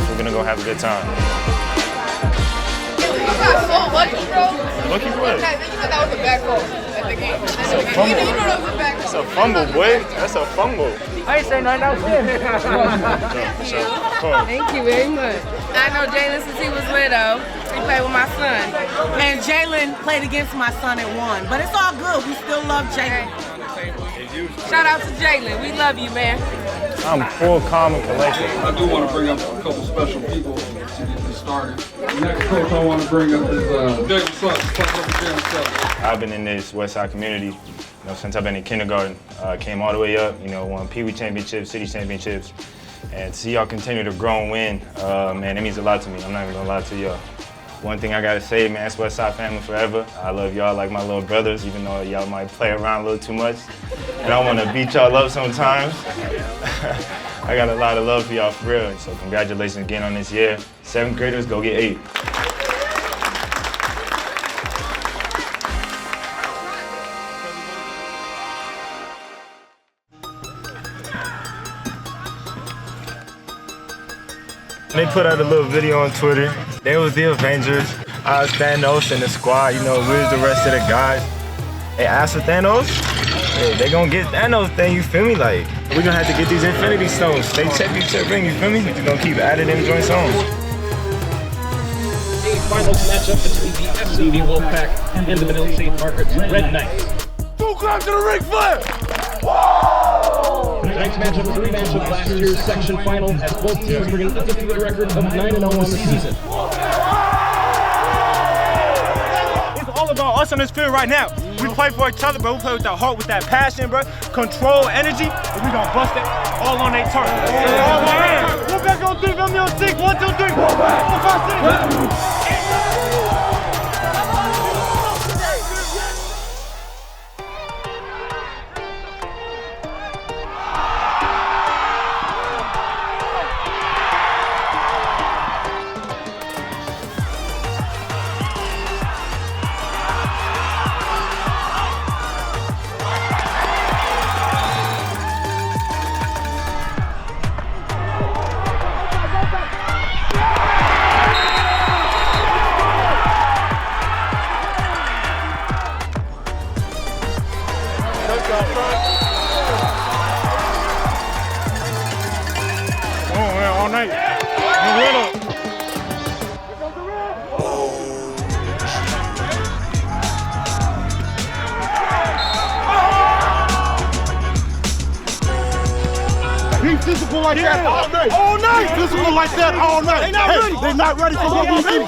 We're gonna go have a good time. You got so lucky, bro. Lucky what? You thought that was a bad call at the game. That's a fumble. You know that was a bad call. That's a fumble, boy. That's a fumble. I ain't saying nothing else. Thank you very much. I know Jalen since he was little. He played with my son. And Jalen played against my son and won. But it's all good. We still love Jalen. Shout out to Jalen. We love you, man. I'm full, calm, and collected. I do want to bring up a couple special people to get this started. The next coach I want to bring up is Jalen Suggs. Jalen Suggs. I've been in this West Side community since I've been in kindergarten. Came all the way up, won Pee Wee championships, city championships. And to see y'all continue to grow and win, man, it means a lot to me. I'm not even gonna lie to y'all. One thing I gotta say, man, it's West Side family forever. I love y'all like my little brothers, even though y'all might play around a little too much. And I wanna beat y'all up sometimes. I got a lot of love for y'all for real. So congratulations again on this year. 7th graders, go get 8. They put out a little video on Twitter. They was the Avengers. I was Thanos in the squad, we was the rest of the guys. Hey, ask for Thanos? Hey, they gonna get Thanos thing, you feel me? Like, we gonna have to get these Infinity Stones. State championship ring, you feel me? We gonna keep adding them joint songs. finals matchup between the FCB Wolfpack and the Manila St. Margaret's Red Knights. 2 claps to the Ric Flair! Tonight's matchup is a rematch of last year's section final, as both teams bring an undefeated record of 9-0 on the season. It's all about us on this field right now. We play for each other, but we play with that heart, with that passion, bro. Control, energy, and we gonna bust it all on their turf. All on their turf. One back on 3, family on 6. 1, 2, 3. 4, 5, 6. All night. Be physical like that all night. All night. Physical like that all night. They not ready. They're not ready for what we do.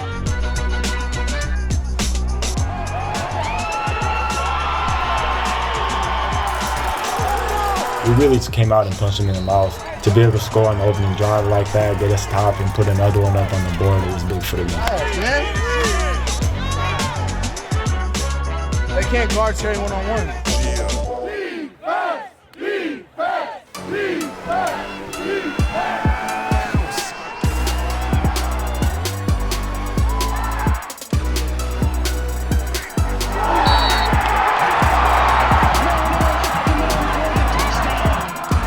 We really came out and punched him in the mouth. To be able to score on the opening drive like that, get a stop and put another one up on the board, it was big for the game. They can't guard Terry one-on-one.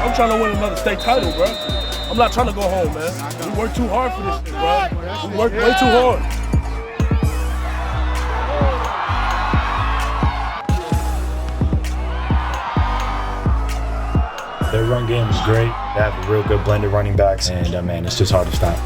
I'm trying to win another state title, bro. I'm not trying to go home, man. We worked too hard for this thing, bro. We worked way too hard. Their run game is great. They have a real good blended running backs, and man, it's just hard to stop.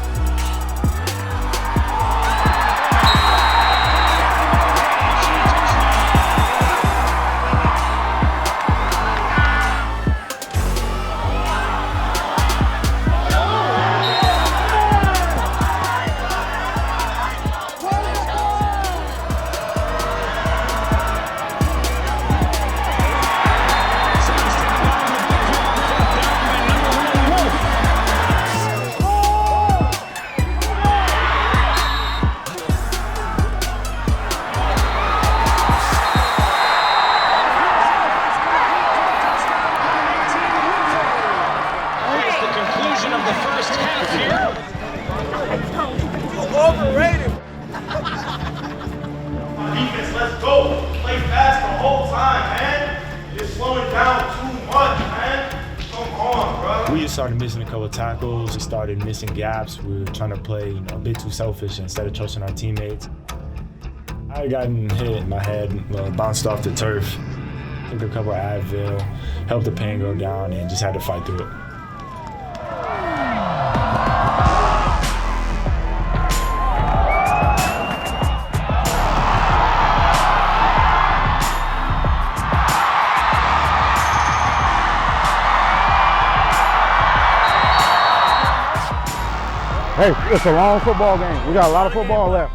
Overrated. Defense, let's go. Play fast the whole time, man. You're slowing down too much, man. Come on, bro. We just started missing a couple of tackles. We started missing gaps. We were trying to play, a bit too selfish instead of trusting our teammates. I had gotten hit in my head, bounced off the turf. Took a couple of Advil, helped the pain go down, and just had to fight through it. Hey, it's a long football game. We got a lot of football left.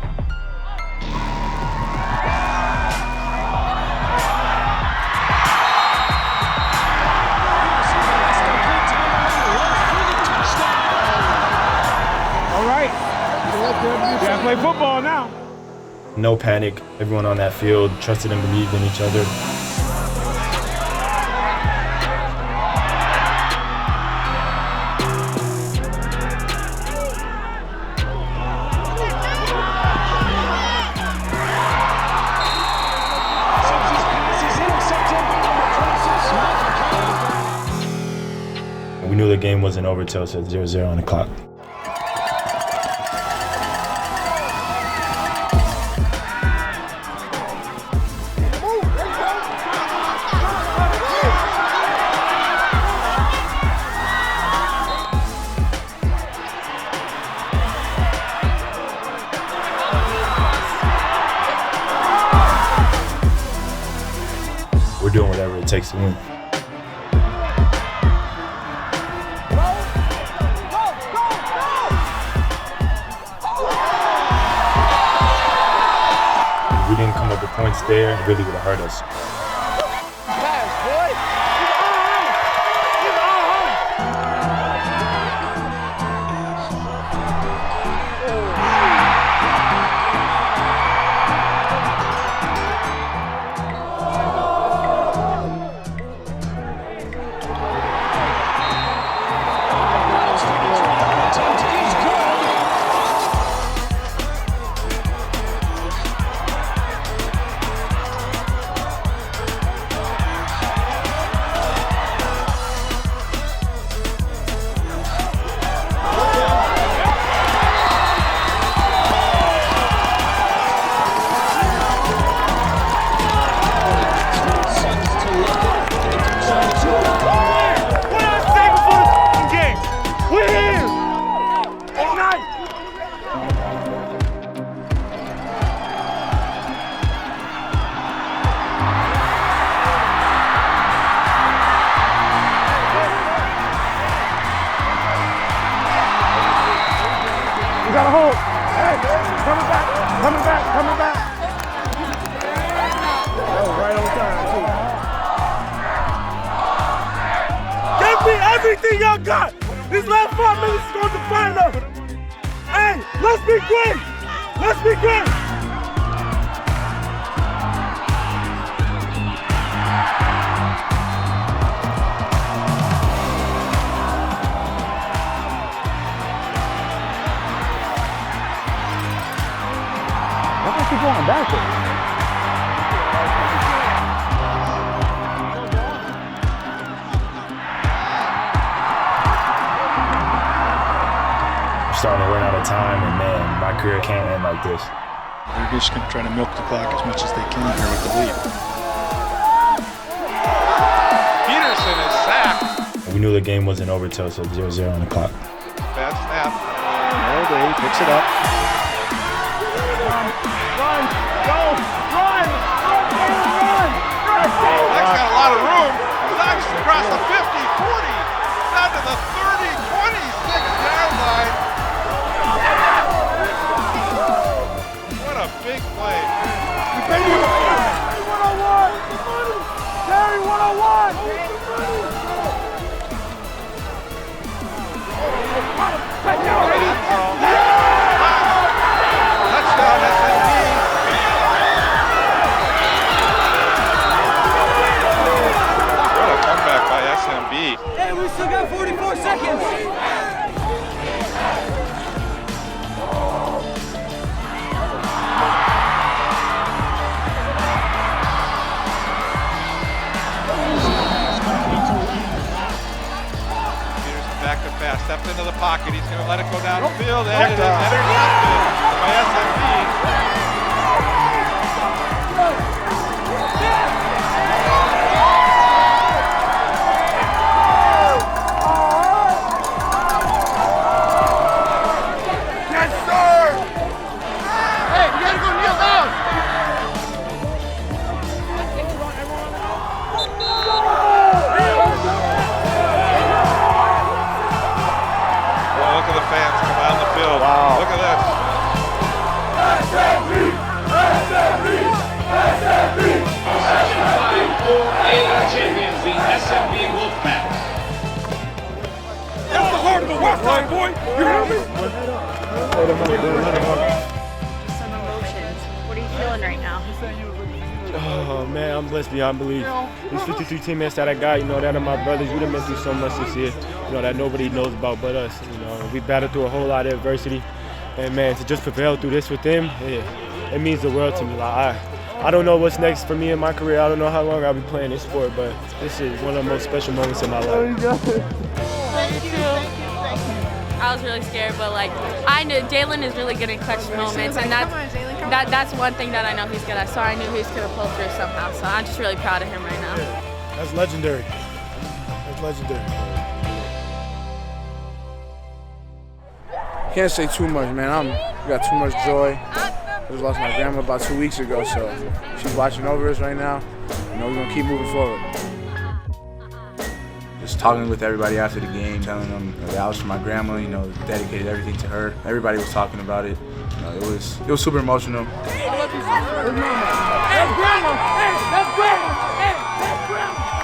All right. We gotta play football now. No panic. Everyone on that field trusted and believed in each other. We knew the game wasn't over till it said 0-0 on the clock. takes to win. If we didn't come up with points there, it really would have hurt us. You got a hold. Hey, coming back, coming back, coming back. That was right on time, too. Give me everything y'all got. These last 5 minutes is going to define us. Hey, let's be great. Let's be great. Keep going backwards. I'm starting to run out of time, and man, my career can't end like this. They're just going to try to milk the clock as much as they can here with the lead. Peterson is sacked. We knew the game wasn't over till 0-0 on the clock. Bad snap. Day picks it up. Run, go, run, run. That's got a lot of room. Suggs across the 50, 40, down to the 30, 26-yard line. What a big play. Terry 101. Terry 101. Touchdown, SMB. What a comeback by SMB. Hey, we still got 44 seconds. Back to pass, steps into the pocket. He's going to let it go downfield. And it is intercepted by SMB. Yes, sir. Hey, you gotta go kneel down. Look at the fans come out on the field. Wow. Look at this. SMB! SMB! SMB! Section 5 A champions, the SMB Wolfpack. That's the heart of the West Side, boy! You hear me? Some emotions. What are you feeling right now? Oh man, I'm blessed beyond belief. These 53 teammates that I got, you know, that are my brothers. We done been through so much this year, you know, that nobody knows about but us. You know, we battled through a whole lot of adversity, and man, to just prevail through this with them, it means the world to me. Like I don't know what's next for me in my career. I don't know how long I'll be playing this sport, but this is one of the most special moments in my life. I was really scared, but like I knew Jalen is really good in clutch moments, and that's one thing that I know he's good at. So I knew he was gonna pull through somehow. So I'm just really proud of him right now. That's legendary. That's legendary. Can't say too much, man. I got too much joy. I just lost my grandma about 2 weeks ago, so she's watching over us right now. You know, we're gonna keep moving forward. Just talking with everybody after the game, telling them that I was for my grandma, you know, dedicated everything to her. Everybody was talking about it. You know, it was super emotional.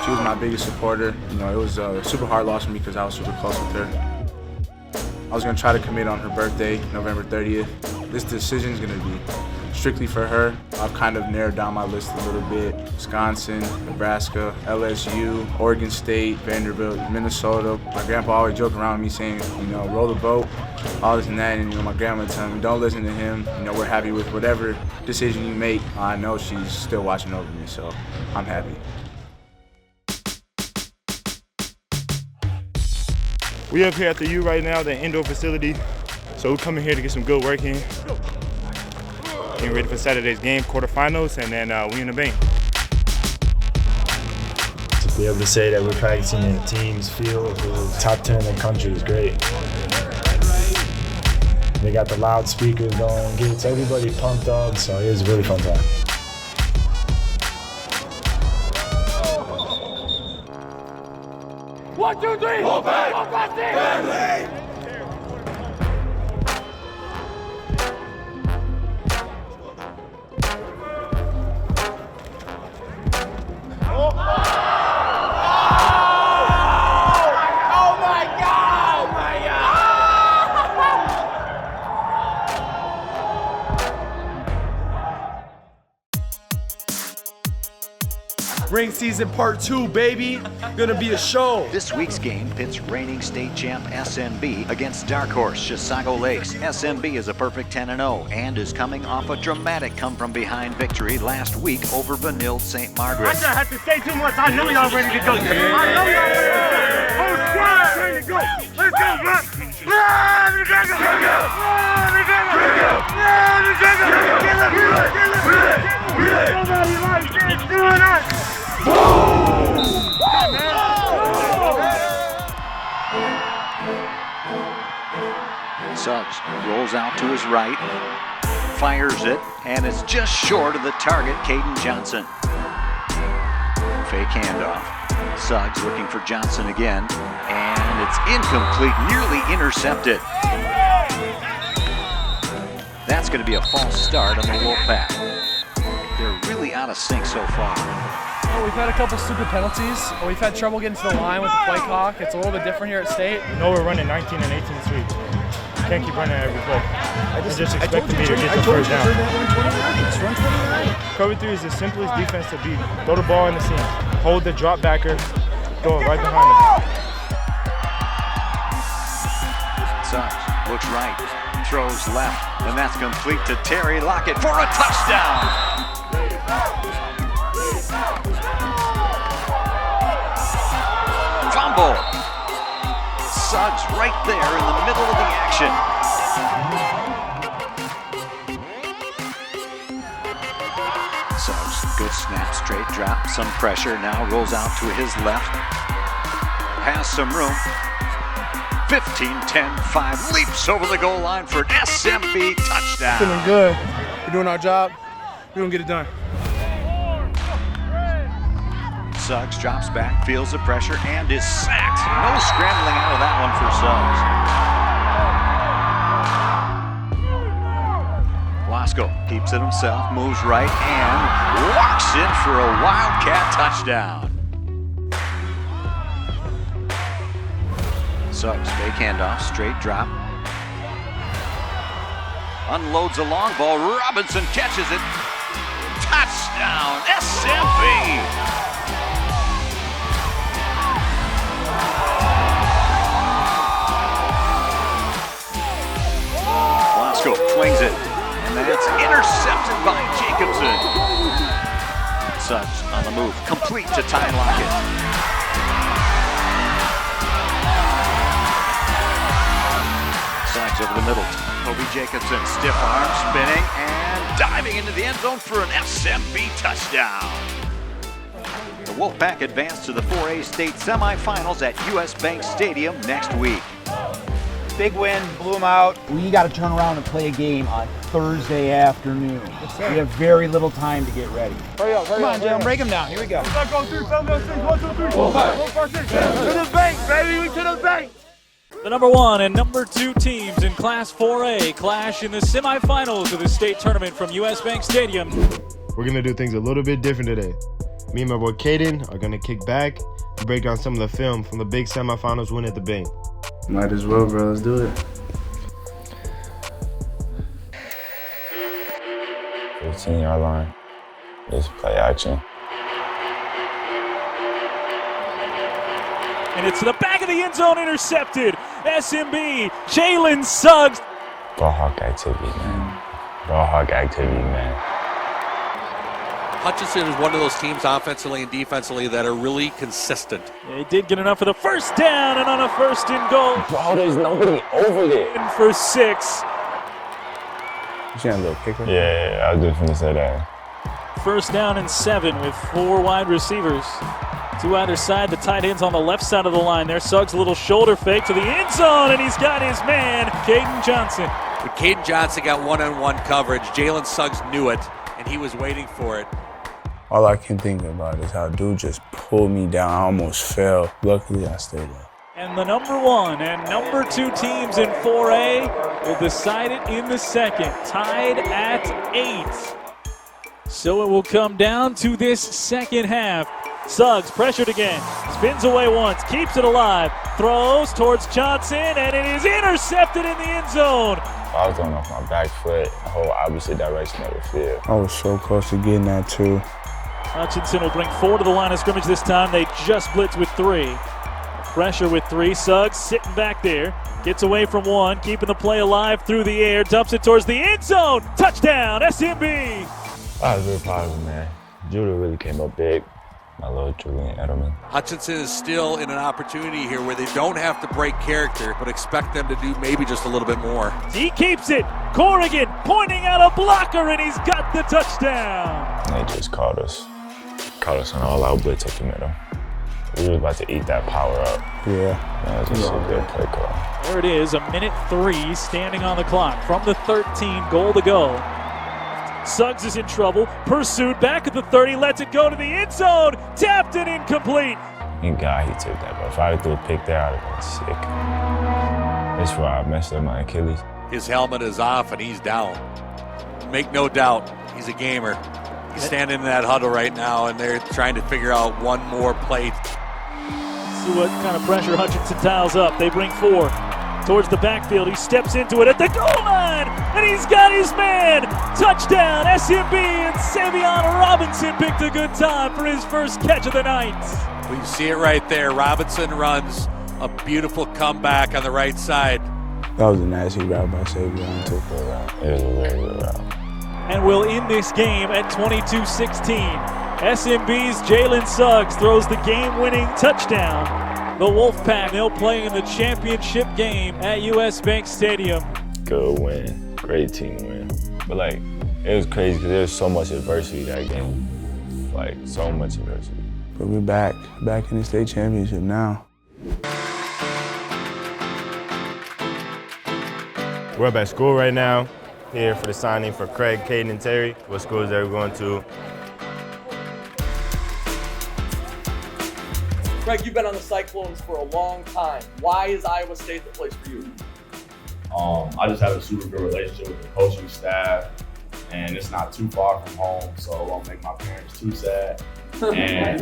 She was my biggest supporter. You know, it was a super hard loss for me because I was super close with her. I was gonna try to commit on her birthday, November 30th. This decision is gonna be strictly for her. I've kind of narrowed down my list a little bit. Wisconsin, Nebraska, LSU, Oregon State, Vanderbilt, Minnesota. My grandpa always joked around me saying, you know, roll the boat, all this and that. And, you know, my grandma telling me, don't listen to him. You know, we're happy with whatever decision you make. I know she's still watching over me, so I'm happy. We up here at the U right now, the indoor facility. So we're coming here to get some good work in. Getting ready for Saturday's game, quarterfinals, and then we in the bank. To be able to say that we're practicing in a team's field, top 10 in the country is great. They got the loudspeakers going, gets everybody pumped up, so it was a really fun time. One, two, three. Go back. Go back there. Family. Ring season part 2, baby. Gonna be a show. This week's game pits reigning state champ SMB against dark horse Chisago Lakes. SMB is a perfect 10-0 and is coming off a dramatic come-from-behind victory last week over Vanille St. Margaret. I don't have to say too much. I know y'all ready to go. I know y'all ready to go. Whole squad ready to go. Let's go, bro. Nobody likes this doing us. Suggs rolls out to his right, fires it, and it's just short of the target, Caden Johnson. Fake handoff. Suggs looking for Johnson again, and it's incomplete, nearly intercepted. That's going to be a false start on the Wolfpack. They're really out of sync so far. Well, we've had a couple stupid penalties. We've had trouble getting to the line with the play clock. It's a little bit different here at State. You know we're running 19 and 18 this week. Can't keep running every play. I just expected me to get the first down. Cover 3 is the simplest defense to beat. Throw the ball in the seam. Hold the drop backer. Throw it right behind him. Suggs looks right, throws left, and that's complete to Terry Lockett for a touchdown. Fumble. Suggs right there in the middle of the action. Suggs, good snap, straight drop, some pressure, now rolls out to his left. Has some room. 15-10-5, leaps over the goal line for an SMB touchdown. Feeling good. We're doing our job. We're gonna get it done. Suggs drops back, feels the pressure, and is sacked. No scrambling out of that one for Suggs. Wasco keeps it himself, moves right, and walks in for a Wildcat touchdown. Suggs, fake handoff, straight drop. Unloads a long ball, Robinson catches it. Touchdown, SMB! Wasco flings it, and that's intercepted by Jacobson. Suggs on the move, complete to Ty Lockett. Suggs over the middle, Kobe Jacobson, stiff arm, spinning, and diving into the end zone for an SMB touchdown. The Wolfpack advance to the 4A state semifinals at US Bank Stadium next week. big win, blew them out. We got to turn around and play a game on Thursday afternoon. We have very little time to get ready. Hurry up, Come on, Jalen, break them down. Here we go. Let's go 3, 7, 6, 1, 2, 3, 4, 5, 1, 6. To the bank, baby, we to the bank. The number 1 and number 2 teams in Class 4A clash in the semifinals of the state tournament from US Bank Stadium. We're going to do things a little bit different today. Me and my boy Caden are going to kick back and break down some of the film from the big semifinals win at the bank. Might as well, bro. Let's do it. 15-yard line. Just play action. And it's to the back of the end zone, intercepted. SMB, Jalen Suggs. Ball hawk activity, man. Ball hawk activity, man. Hutchinson is one of those teams offensively and defensively that are really consistent. They did get enough for the first down and on a 1st and goal. Bro, there's nobody over there. And for 6. You see that little kicker? Yeah, I was just going to say that. 1st down and 7 with 4 wide receivers. 2 either side, the tight ends on the left side of the line. There, Suggs, a little shoulder fake to the end zone, and he's got his man, Caden Johnson. But Caden Johnson got one-on-one coverage. Jalen Suggs knew it, and he was waiting for it. All I can think about is how dude just pulled me down. I almost fell. Luckily, I stayed up. And the number 1 and number 2 teams in 4A will decide it in the second, tied at 8. So it will come down to this second half. Suggs pressured again, spins away once, keeps it alive, throws towards Johnson, and it is intercepted in the end zone. I was going off my back foot, the whole opposite direction of the field. I was so close to getting that too. Hutchinson will bring 4 to the line of scrimmage this time. They just blitz with 3. Pressure with 3. Suggs sitting back there. Gets away from 1, keeping the play alive through the air. Dumps it towards the end zone. Touchdown, SMB. I was really proud of him, man. Judah really came up big. My little Julian Edelman. Hutchinson is still in an opportunity here where they don't have to break character, but expect them to do maybe just a little bit more. He keeps it. Corrigan pointing out a blocker, and he's got the touchdown. They just caught us. Caught us on all-out blitz up the middle. We were about to eat that power up. Yeah. That was just a good play call. There it is, 1:03 standing on the clock. From the 13, goal to go. Suggs is in trouble, pursued back at the 30, lets it go to the end zone, tapped and incomplete. Thank God he took that, but if I had threw a pick there, I'd have been sick. That's why I messed up my Achilles. His helmet is off and he's down. Make no doubt, he's a gamer. He's standing in that huddle right now and they're trying to figure out one more play. See what kind of pressure Hutchinson tiles up. They bring 4 towards the backfield. He steps into it at the goal line, and he's got his man. Touchdown, SMB, and Savion Robinson picked a good time for his first catch of the night. Well, you see it right there. Robinson runs a beautiful comeback on the right side. That was a nasty route by Savion. Took for a route. It was a very good route. And we'll end this game at 22-16. SMB's Jalen Suggs throws the game-winning touchdown. The Wolfpack, they'll play in the championship game at US Bank Stadium. Good win. Great team win. But, like, it was crazy because there was so much adversity that game. Like, so much adversity. But we're back in the state championship now. We're up at school right now, here for the signing for Craig, Caden, and Terry. What schools are we going to? Greg, you've been on the Cyclones for a long time. Why is Iowa State the place for you? I just have a super good relationship with the coaching staff, and it's not too far from home, so it won't make my parents too sad. And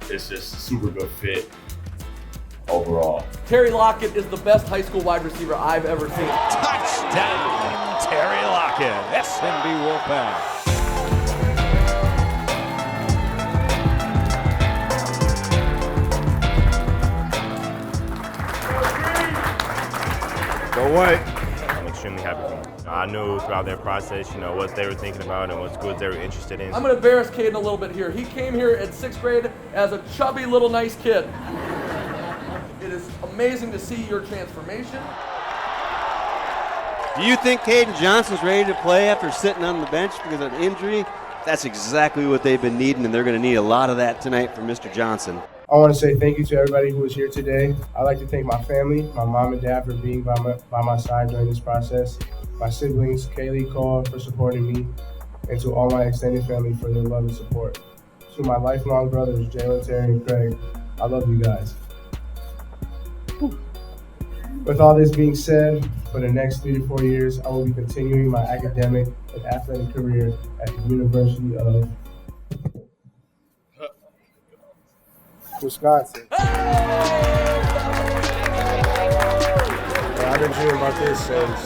it's just a super good fit overall. Terry Lockett is the best high school wide receiver I've ever seen. Touchdown, Terry Lockett, SMB Wolfpack. Go what? I'm extremely happy for them. I knew throughout their process, what they were thinking about and what schools they were interested in. I'm going to embarrass Caden a little bit here. He came here in 6th grade as a chubby little nice kid. It is amazing to see your transformation. Do you think Caden Johnson's ready to play after sitting on the bench because of injury? That's exactly what they've been needing, and they're going to need a lot of that tonight from Mr. Johnson. I want to say thank you to everybody who was here today. I'd like to thank my family, my mom and dad for being by my side during this process, my siblings, Kaylee, Cole, for supporting me, and to all my extended family for their love and support. To my lifelong brothers, Jalen, Terry, and Craig, I love you guys. With all this being said, for the next 3 to 4 years, I will be continuing my academic and athletic career at the University of Wisconsin. I've been dreaming about this since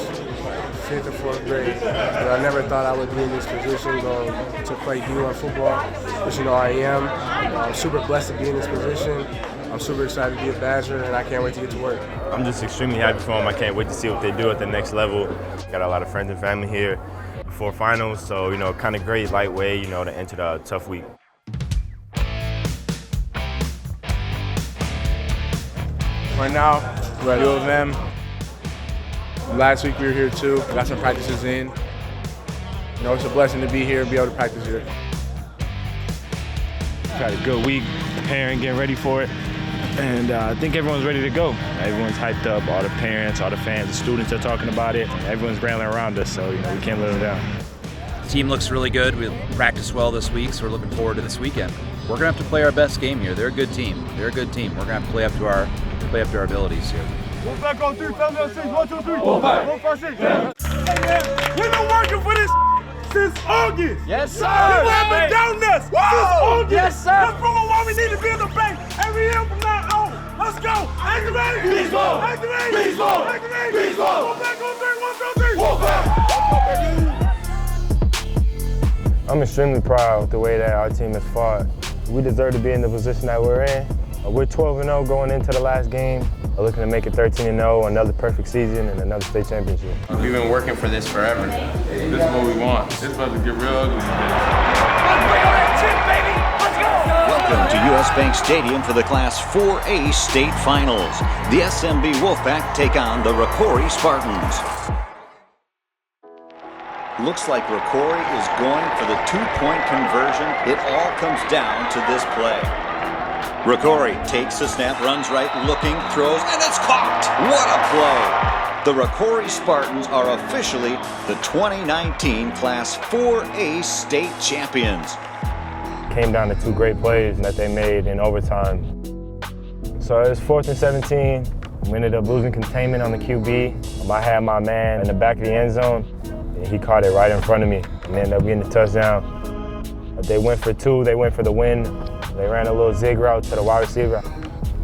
5th or 4th grade, but I never thought I would be in this position going to play D1 football, which I am. I'm super blessed to be in this position. I'm super excited to be a Badger, and I can't wait to get to work. I'm just extremely happy for them. I can't wait to see what they do at the next level. Got a lot of friends and family here before finals, so kind of great lightweight, to enter the tough week. Right now, we're at U of M. Last week we were here too. Got some practices in. It's a blessing to be here and be able to practice here. Had a good week, preparing, getting ready for it. And I think everyone's ready to go. Everyone's hyped up, all the parents, all the fans, the students are talking about it. Everyone's rallying around us, so we can't let them down. The team looks really good. We practiced well this week, so we're looking forward to this weekend. We're gonna have to play our best game here. They're a good team. We're gonna have to play up to our abilities here. One back on 3, family on 6, 1, 2, 3. 1, 5, 6. Hey man, we've been working for this since August. Yes, sir. People have been down this since August. Yes, sir. That's why we need to be in the bank every year from now on. Let's go. Activate. Baseball. Activate. Baseball. Activate. Baseball. One back on 3, 1, 2, 3. One back. I'm extremely proud of the way that our team has fought. We deserve to be in the position that we're in. We're 12-0 going into the last game. We're looking to make it 13-0, another perfect season, and another state championship. We've been working for this forever. This is what we want. It's about to get real ugly. Welcome to U.S. Bank Stadium for the Class 4A state finals. The SMB Wolfpack take on the Rocori Spartans. Looks like Rocori is going for the 2-point conversion. It all comes down to this play. Rocori takes the snap, runs right, looking, throws, and it's caught! What a play! The Rocori Spartans are officially the 2019 Class 4A state champions. Came down to 2 great plays that they made in overtime. So it was 4th and 17. We ended up losing containment on the QB. I had my man in the back of the end zone, and he caught it right in front of me and ended up getting the touchdown. They went for 2, they went for the win. They ran a little zig route to the wide receiver.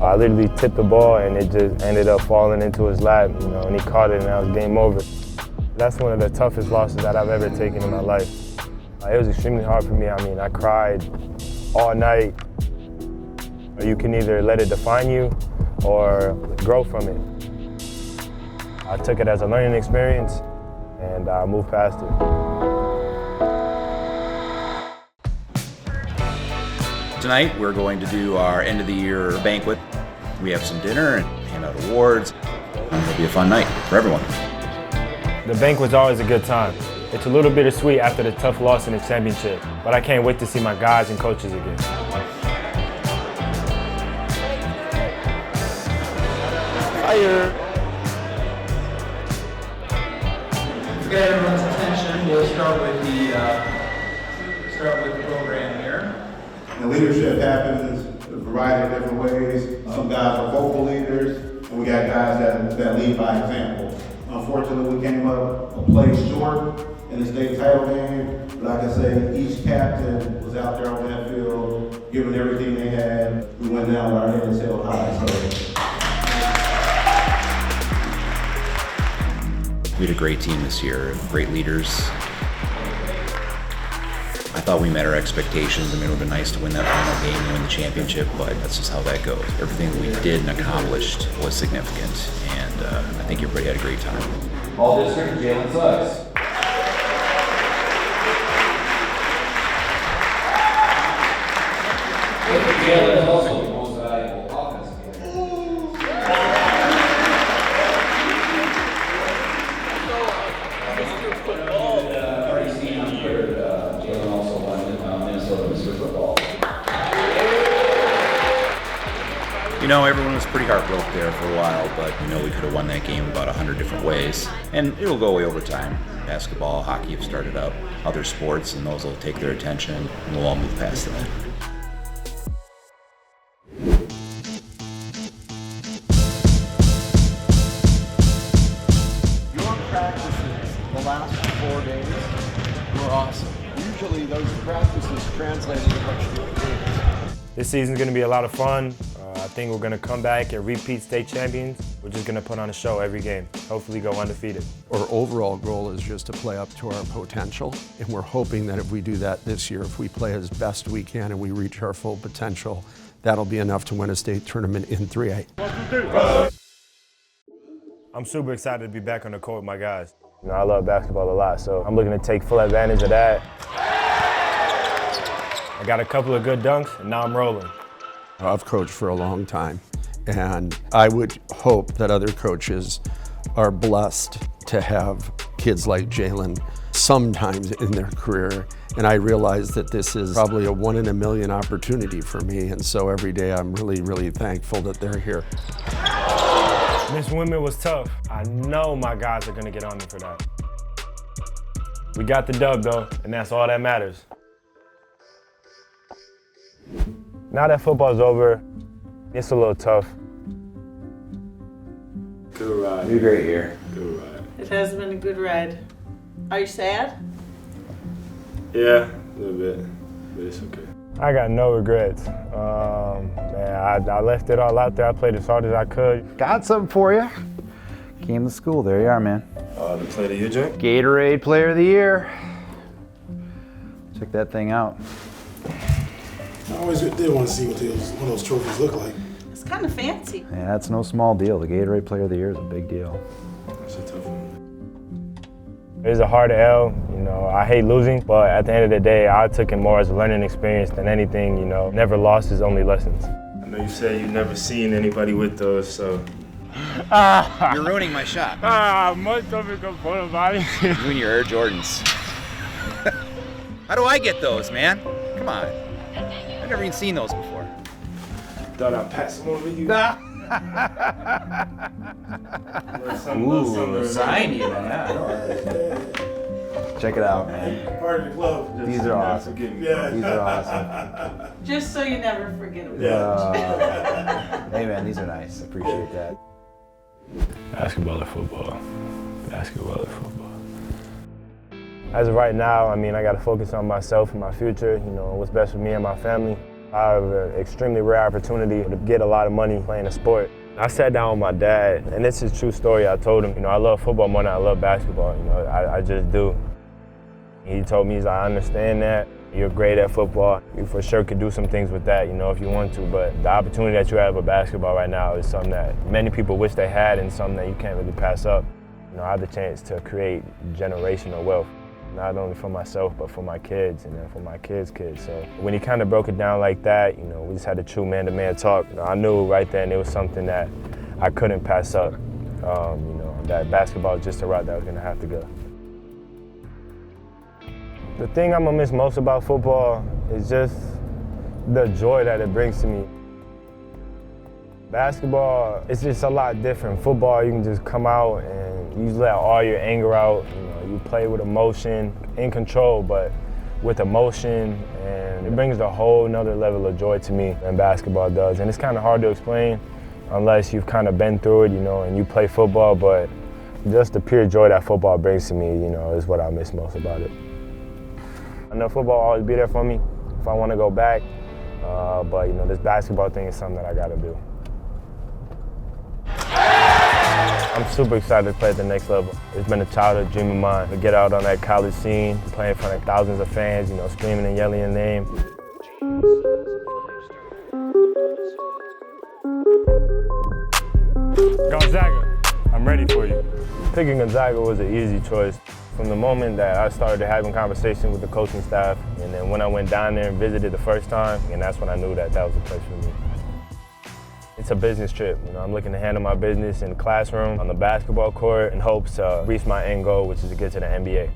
I literally tipped the ball and it just ended up falling into his lap, and he caught it and that was game over. That's one of the toughest losses that I've ever taken in my life. It was extremely hard for me. I cried all night. You can either let it define you or grow from it. I took it as a learning experience and I moved past it. Tonight, we're going to do our end of the year banquet. We have some dinner and hand out awards. It'll be a fun night for everyone. The banquet's always a good time. It's a little bittersweet after the tough loss in the championship, but I can't wait to see my guys and coaches again. Fire. To get everyone's attention, we'll start with the program here. And leadership happens a variety of different ways. Some guys are vocal leaders, and we got guys that lead by example. Unfortunately, we came up a play short in the state title game, but like I say, each captain was out there on that field, giving everything they had. We went down with our heads held high. We had a great team this year, great leaders. I thought we met our expectations. It would have been nice to win that final game and win the championship, but that's just how that goes. Everything that we did and accomplished was significant, and I think everybody had a great time. All district, Jalen Suggs. Jalen is also the most valuable offensive player. Already seen on Twitter, Jalen also won Minnesota Mr. Football. You know, everyone was pretty heartbroken there for a while, but you know we could have won that game about 100 different ways. And it'll go away over time. Basketball, hockey have started up, other sports, and those will take their attention, and we'll all move past that. Your practices the last 4 days were awesome. Usually those practices translate into what you do in games. This season's gonna be a lot of fun. I think we're gonna come back and repeat state champions. We're just gonna put on a show every game. Hopefully go undefeated. Our overall goal is just to play up to our potential. And we're hoping that if we do that this year, if we play as best we can and we reach our full potential, that'll be enough to win a state tournament in 3A. I'm super excited to be back on the court with my guys. You know, I love basketball a lot, so I'm looking to take full advantage of that. I got a couple of good dunks, and now I'm rolling. I've coached for a long time, and I would hope that other coaches are blessed to have kids like Jalen sometimes in their career. And I realize that this is probably a 1 in a million opportunity for me, and so every day I'm really, really thankful that they're here. Miss Women was tough. I know my guys are gonna get on me for that. We got the dub though, and that's all that matters. Now that football's over, it's a little tough. Good ride. Be a great year. Good ride. It has been a good ride. Are you sad? Yeah, a little bit, but it's okay. I got no regrets. Man, I left it all out there. I played as hard as I could. Got something for you. Came to school. There you are, man. The Player of the Year joint? Gatorade Player of the Year. Check that thing out. I always did want to see what one of those trophies look like. It's kind of fancy. Yeah, that's no small deal. The Gatorade Player of the Year is a big deal. That's a tough one. It's a hard L, you know, I hate losing, but at the end of the day, I took it more as a learning experience than anything, you know. Never losses, only lessons. I know you said you've never seen anybody with those, so. You're ruining my shot. Most of it goes for the You and your Air Jordans. How do I get those, man? Come on. I've never even seen those before. Thought I'd pass them over you. Ooh, sign even, yeah. Check it out, man. Part of the club. These are awesome. Yeah. These are awesome. Just so you never forget them. Hey, man, these are nice. Appreciate that. Basketball or football? Basketball or football? As of right now, I mean, I got to focus on myself and my future, you know, what's best for me and my family. I have an extremely rare opportunity to get a lot of money playing a sport. I sat down with my dad, and this is a true story. I told him, you know, I love football more than I love basketball. You know, I just do. He told me, I understand that. You're great at football. You for sure could do some things with that, you know, if you want to. But the opportunity that you have with basketball right now is something that many people wish they had and something that you can't really pass up. You know, I have the chance to create generational wealth. Not only for myself, but for my kids and then for my kids' kids. So when he kind of broke it down like that, you know, we just had a true man-to-man talk. You know, I knew right then it was something that I couldn't pass up. You know, that basketball is just a route that I was gonna have to go. The thing I'm gonna miss most about football is just the joy that it brings to me. Basketball, it's just a lot different. Football, you can just come out and you let all your anger out. You know, you play with emotion, in control, but with emotion, and it brings a whole nother level of joy to me than basketball does. And it's kind of hard to explain unless you've kind of been through it, you know, and you play football, but just the pure joy that football brings to me, you know, is what I miss most about it. I know football will always be there for me if I want to go back, but, you know, this basketball thing is something that I got to do. I'm super excited to play at the next level. It's been a childhood dream of mine to get out on that college scene, play in front of thousands of fans, you know, screaming and yelling your name. Gonzaga, I'm ready for you. Picking Gonzaga was an easy choice. From the moment that I started having conversations with the coaching staff, and then when I went down there and visited the first time, and that's when I knew that that was the place for me. It's a business trip. You know, I'm looking to handle my business in the classroom, on the basketball court, in hopes to reach my end goal, which is to get to the NBA.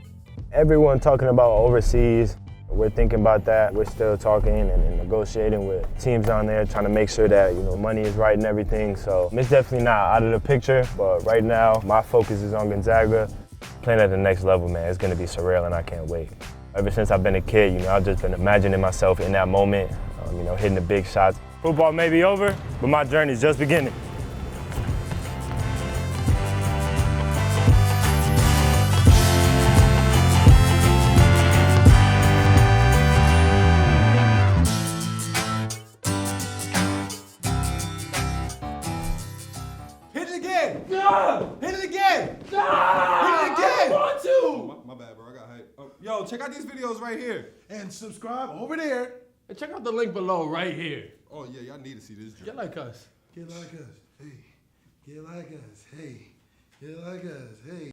Everyone talking about overseas, We're thinking about that. We're still talking and negotiating with teams down there, trying to make sure that, money is right and everything. So it's definitely not out of the picture, but right now, my focus is on Gonzaga. Playing at the next level, man, it's gonna be surreal and I can't wait. Ever since I've been a kid, I've just been imagining myself in that moment, hitting the big shots. Football may be over, but my journey's just beginning. Hit it again! No! Hit it again! No! Hit it again! I want to! My bad, bro. I got hype. Yo, check out these videos right here. And subscribe over there. And check out the link below right here. Oh, yeah, y'all need to see this. Get like us. Get like us. Hey. Get like us. Hey. Get like us. Hey.